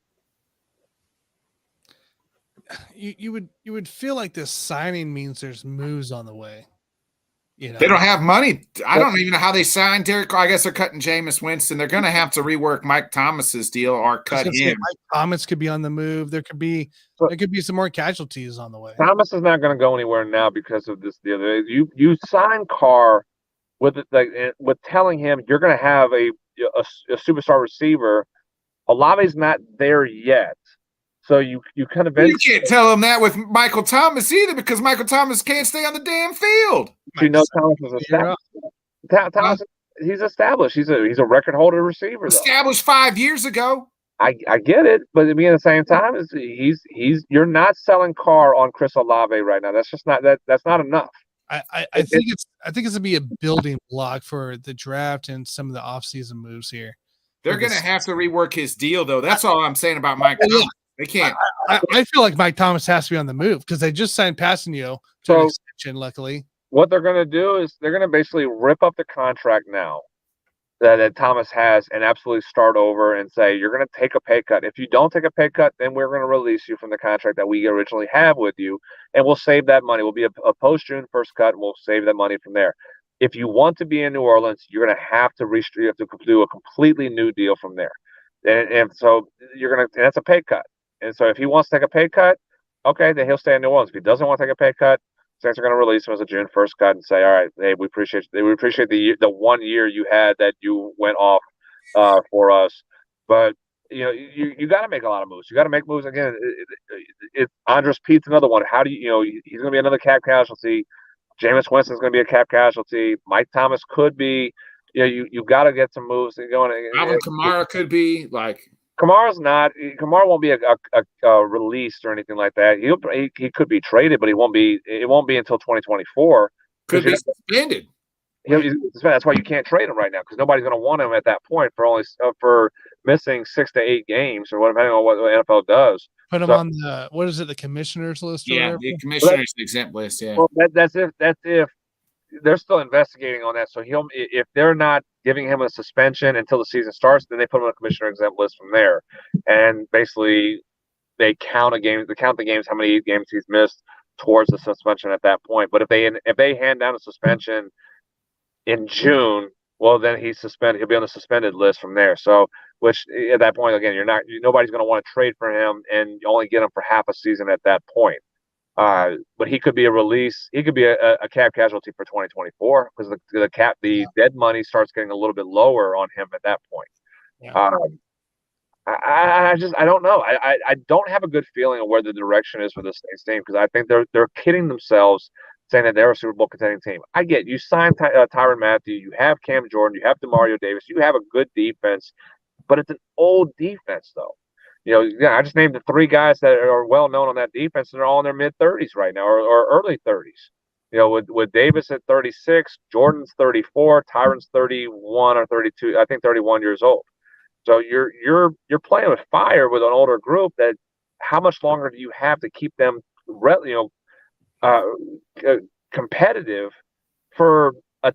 You would feel like this signing means there's moves on the way.
They don't have money. I don't even know how they signed Derek Carr. I guess they're cutting Jameis Winston. They're going to have to rework Mike Thomas's deal or cut him.
Mike Thomas could be on the move. There could be some more casualties on the way.
Thomas is not going to go anywhere now because of this deal. You sign Carr with telling him you're going to have a superstar receiver. Olave's not there yet. So you kind of
you can't tell him that with Michael Thomas either, because Michael Thomas can't stay on the damn field.
Thomas is established. Thomas, he's established. He's a record holder receiver.
Established 5 years ago.
I get it, but at the same time, you're not selling Carr on Chris Olave right now. That's just not that's not enough.
I think it's gonna be a building block for the draft and some of the offseason moves here.
They're gonna have to rework his deal, though. That's all I'm saying about Mike Thomas. They can't.
I feel like Mike Thomas has to be on the move because they just signed Passanio to an extension, luckily.
what they're going to do is they're going to basically rip up the contract now that Thomas has and absolutely start over and say, you're going to take a pay cut. If you don't take a pay cut, then we're going to release you from the contract that we originally have with you, and we'll save that money. We'll be a post-June 1st cut, and we'll save that money from there. If you want to be in New Orleans, you're going to have to do a completely new deal from there. And so and that's a pay cut. And so if he wants to take a pay cut, okay, then he'll stay in New Orleans. If he doesn't want to take a pay cut, Saints are going to release him as a June 1st cut and say, all right, hey, we appreciate the 1 year you had that you went off for us. But, you got to make a lot of moves. You got to make moves. Again, Andres Pete's another one. How do he's going to be another cap casualty. Jameis Winston's going to be a cap casualty. Mike Thomas could be. You got to get some moves going.
Alvin Kamara could be like.
Kamara won't be a released or anything like that. He could be traded, but it won't be until 2024.
Could be suspended.
That's why you can't trade him right now, because nobody's going to want him at that point for missing 6 to 8 games or whatever, depending on what the NFL does.
Put him on the commissioner's list?
Yeah, the commissioner's exempt list. Yeah.
Well, that's if they're still investigating on that. So if they're not giving him a suspension until the season starts, then they put him on a commissioner exempt list from there. And basically they count the games, how many games he's missed towards the suspension at that point. But if they hand down a suspension in June, well, then he'll be on the suspended list from there. So, which at that point, again, nobody's going to want to trade for him and only get him for half a season at that point. But he could be a release. He could be a cap casualty for 2024 because the dead money starts getting a little bit lower on him at that point.
Yeah.
I don't know. I don't have a good feeling of where the direction is for this Saints team, because I think they're kidding themselves saying that they're a Super Bowl contending team. I get you signed Tyrann Mathieu, you have Cam Jordan, you have DeMario Davis, you have a good defense, but it's an old defense though. I just named the 3 guys that are well known on that defense, and they're all in their mid-30s right now, or early 30s. With Davis at 36, Jordan's 34, Tyrann's 31 or 32, I think 31 years old. So you're playing with fire with an older group. That how much longer do you have to keep them, competitive for a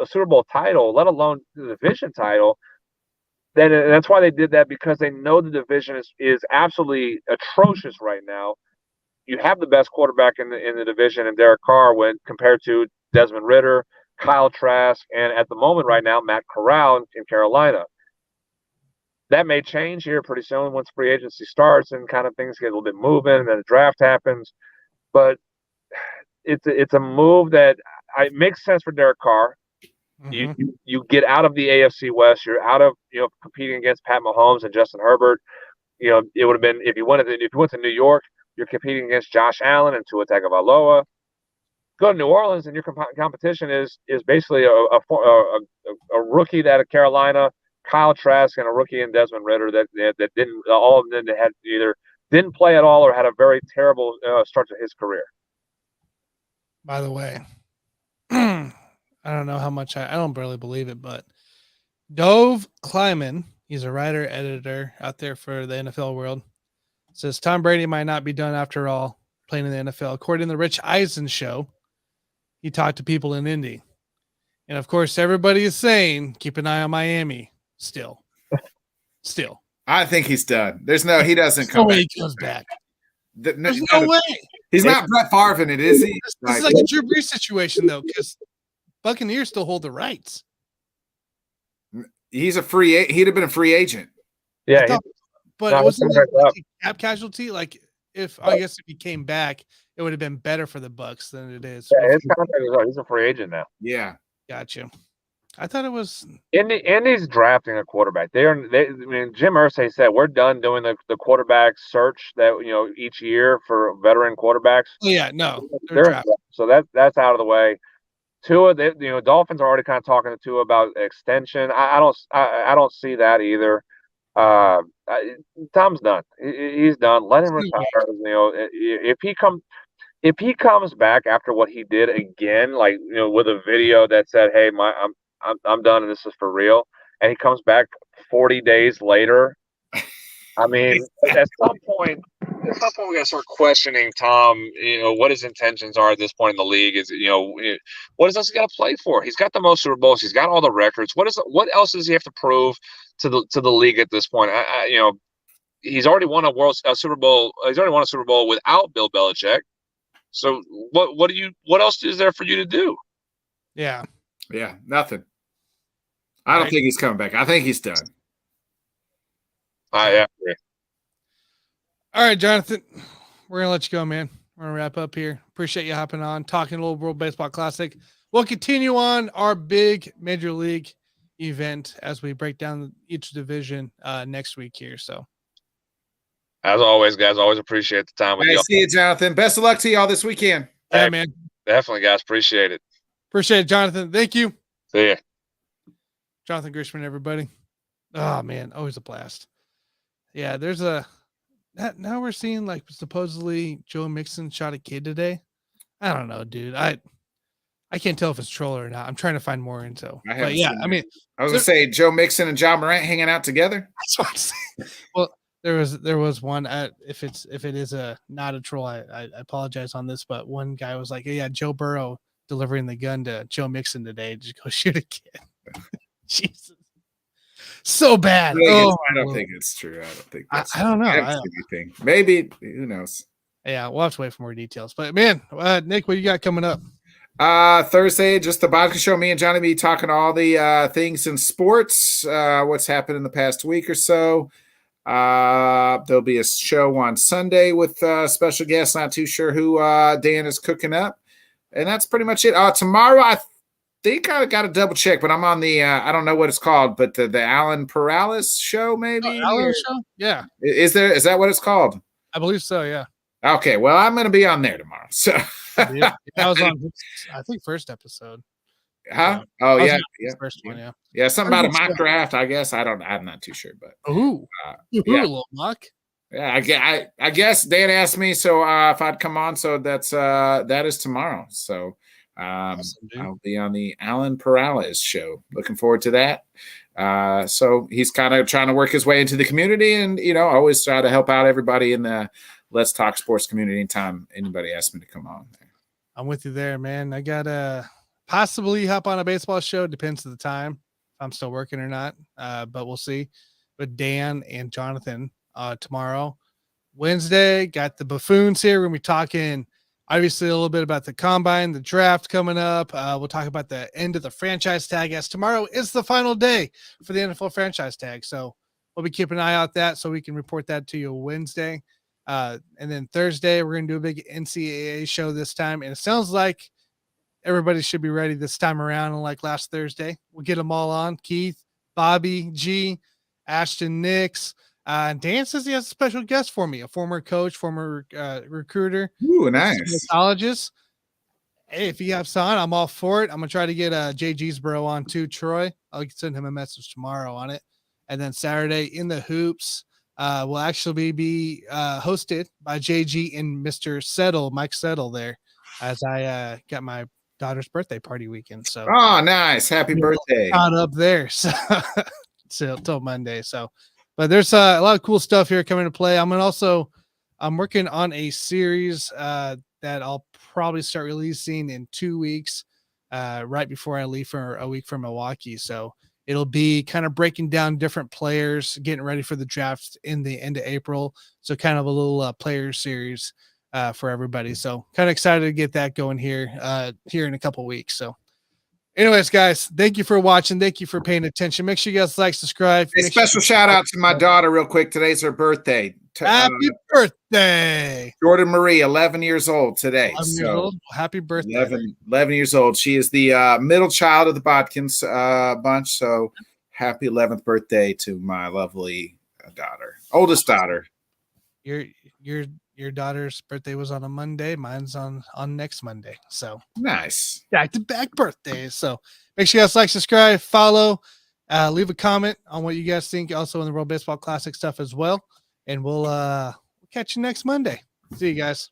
Super Bowl title, let alone the division title? That's why they did that, because they know the division is absolutely atrocious right now. You have the best quarterback in the division in Derek Carr when compared to Desmond Ridder, Kyle Trask, and at the moment right now, Matt Corral in Carolina. That may change here pretty soon once free agency starts and kind of things get a little bit moving and then the draft happens. But it's a move that makes sense for Derek Carr. Mm-hmm. You get out of the AFC West. You're out of competing against Pat Mahomes and Justin Herbert. It would have been if you went to New York, you're competing against Josh Allen and Tua Tagovailoa. Go to New Orleans and your competition is basically a rookie out of Carolina, Kyle Trask, and a rookie in Desmond Ridder that didn't all of them had either didn't play at all or had a very terrible start to his career.
By the way, I don't know how much I don't barely believe it, but Dove Kleiman, he's a writer, editor out there for the NFL world, says Tom Brady might not be done after all playing in the NFL. According to the Rich Eisen show, he talked to people in Indy. And of course, everybody is saying, keep an eye on Miami still.
I think he's done. He doesn't come
no way
back.
He comes back.
There's
no way.
He's not Brett Favre in it, is he?
This is like a Drew Brees situation, though, because Buccaneers still hold the rights.
He's he'd have been a free agent.
Yeah.
But wasn't it like a cap casualty? Like, I guess if he came back, it would have been better for the Bucs than it is.
Yeah, his contract is he's a free agent now.
Yeah.
Gotcha. I thought it was
Indy's drafting a quarterback. Jim Irsay said we're done doing the quarterback search that each year for veteran quarterbacks.
Oh, yeah, no,
so that's out of the way. Tua, Dolphins are already kind of talking to Tua about extension. I don't see that either. Tom's done. He's done. Let him retire. If he comes back after what he did again, with a video that said, "Hey, I'm done and this is for real," and he comes back 40 days later, I mean, at some point, at some point we got to start questioning Tom. What his intentions are at this point in the league. Is what does he got to play for? He's got the most Super Bowls. He's got all the records. What else does he have to prove to the league at this point? He's already won a Super Bowl. He's already won a Super Bowl without Bill Belichick. So what else is there for you to do?
Yeah,
nothing. I don't think he's coming back. I think he's done.
Yeah.
All right, Jonathan, we're gonna let you go, man. We're gonna wrap up here. Appreciate you hopping on, talking a little World Baseball Classic. We'll continue on our big Major League event as we break down each division next week here. So,
as always, guys, always appreciate the time with you.
See you, Jonathan. Best of luck to y'all this weekend.
Yeah, man.
Definitely, guys. Appreciate it.
Appreciate it, Jonathan. Thank you.
See ya.
Jonathan Grishman, everybody. Oh man, always a blast. Yeah, there's now we're seeing like supposedly Joe Mixon shot a kid today. I don't know, dude. I can't tell if it's troll or not. I'm trying to find more info. But yeah, I mean,
I was gonna say Joe Mixon and John Morant hanging out together.
That's what I'm saying. Well, there was one. If it is not a troll, I apologize on this. But one guy was like, "Yeah, Joe Burrow delivering the gun to Joe Mixon today. Just go shoot a kid." Jesus, so bad.
I don't think it's true. I don't think that's
I don't know.
Anything. Maybe, who knows?
Yeah, we'll have to wait for more details. But man, Nick, what you got coming up?
Thursday, just the Bodkins Show. Me and Johnny be talking all the things in sports, what's happened in the past week or so. There'll be a show on Sunday with special guests. Not too sure who Dan is cooking up. And that's pretty much it. Tomorrow, I think I got to double check, but I'm on the I don't know what it's called, but the Alan Perales show, maybe.
Alan show? Yeah.
Is that what it's called?
I believe so. Yeah.
Okay. Well, I'm going to be on there tomorrow. So
yeah, that was on, I think, first episode.
Huh? Oh yeah.
First one. Yeah.
Yeah. Something about a mock draft. I guess I'm not too sure, but
a little mock.
Yeah. I guess Dan asked me so if I'd come on. So that is tomorrow. So.
Awesome,
I'll be on the Alan Perales show. Looking forward to that. So he's kind of trying to work his way into the community and, always try to help out everybody in the Let's Talk Sports community anytime anybody asks me to come on.
I'm with you there, man. I got to possibly hop on a baseball show. Depends on the time, if I'm still working or not. But we'll see. With Dan and Jonathan tomorrow. Wednesday, got the Buffoons here. We're going to be talking obviously a little bit about the combine, the draft coming up. We'll talk about the end of the franchise tag, as tomorrow is the final day for the NFL franchise tag. So we'll be keeping an eye out that so we can report that to you Wednesday. And then Thursday, we're going to do a big NCAA show this time. And it sounds like everybody should be ready this time around. Like last Thursday, we'll get them all on. Keith, Bobby, G, Ashton, Nix. Dan says he has a special guest for me, a former coach, former recruiter.
Ooh, nice.
Psychologist. Hey, if you have son, I'm all for it. I'm going to try to get JG's bro on too, Troy. I'll send him a message tomorrow on it. And then Saturday in the hoops will actually be hosted by JG and Mr. Settle, Mike Settle there, as I got my daughter's birthday party weekend. So,
oh, nice. Happy birthday.
Caught up there. So till Monday. So, but there's a lot of cool stuff here coming to play. I'm working on a series that I'll probably start releasing in 2 weeks, right before I leave for a week from Milwaukee. So it'll be kind of breaking down different players, getting ready for the draft in the end of April. So kind of a little player series for everybody. So kind of excited to get that going here in a couple weeks. So anyways, guys, thank you for watching. Thank you for paying attention. Make sure you guys like, subscribe.
A special shout out to my daughter real quick. Today's her birthday.
Happy birthday.
Jordan Marie, 11 years old today.
11 years old. Happy birthday.
11 years old. She is the middle child of the Bodkins bunch. So happy 11th birthday to my lovely daughter, oldest daughter.
Your daughter's birthday was on a Monday. Mine's on next Monday. So
nice.
Back-to-back birthdays. So make sure you guys like, subscribe, follow, leave a comment on what you guys think also in the World Baseball Classic stuff as well. And we'll catch you next Monday. See you guys.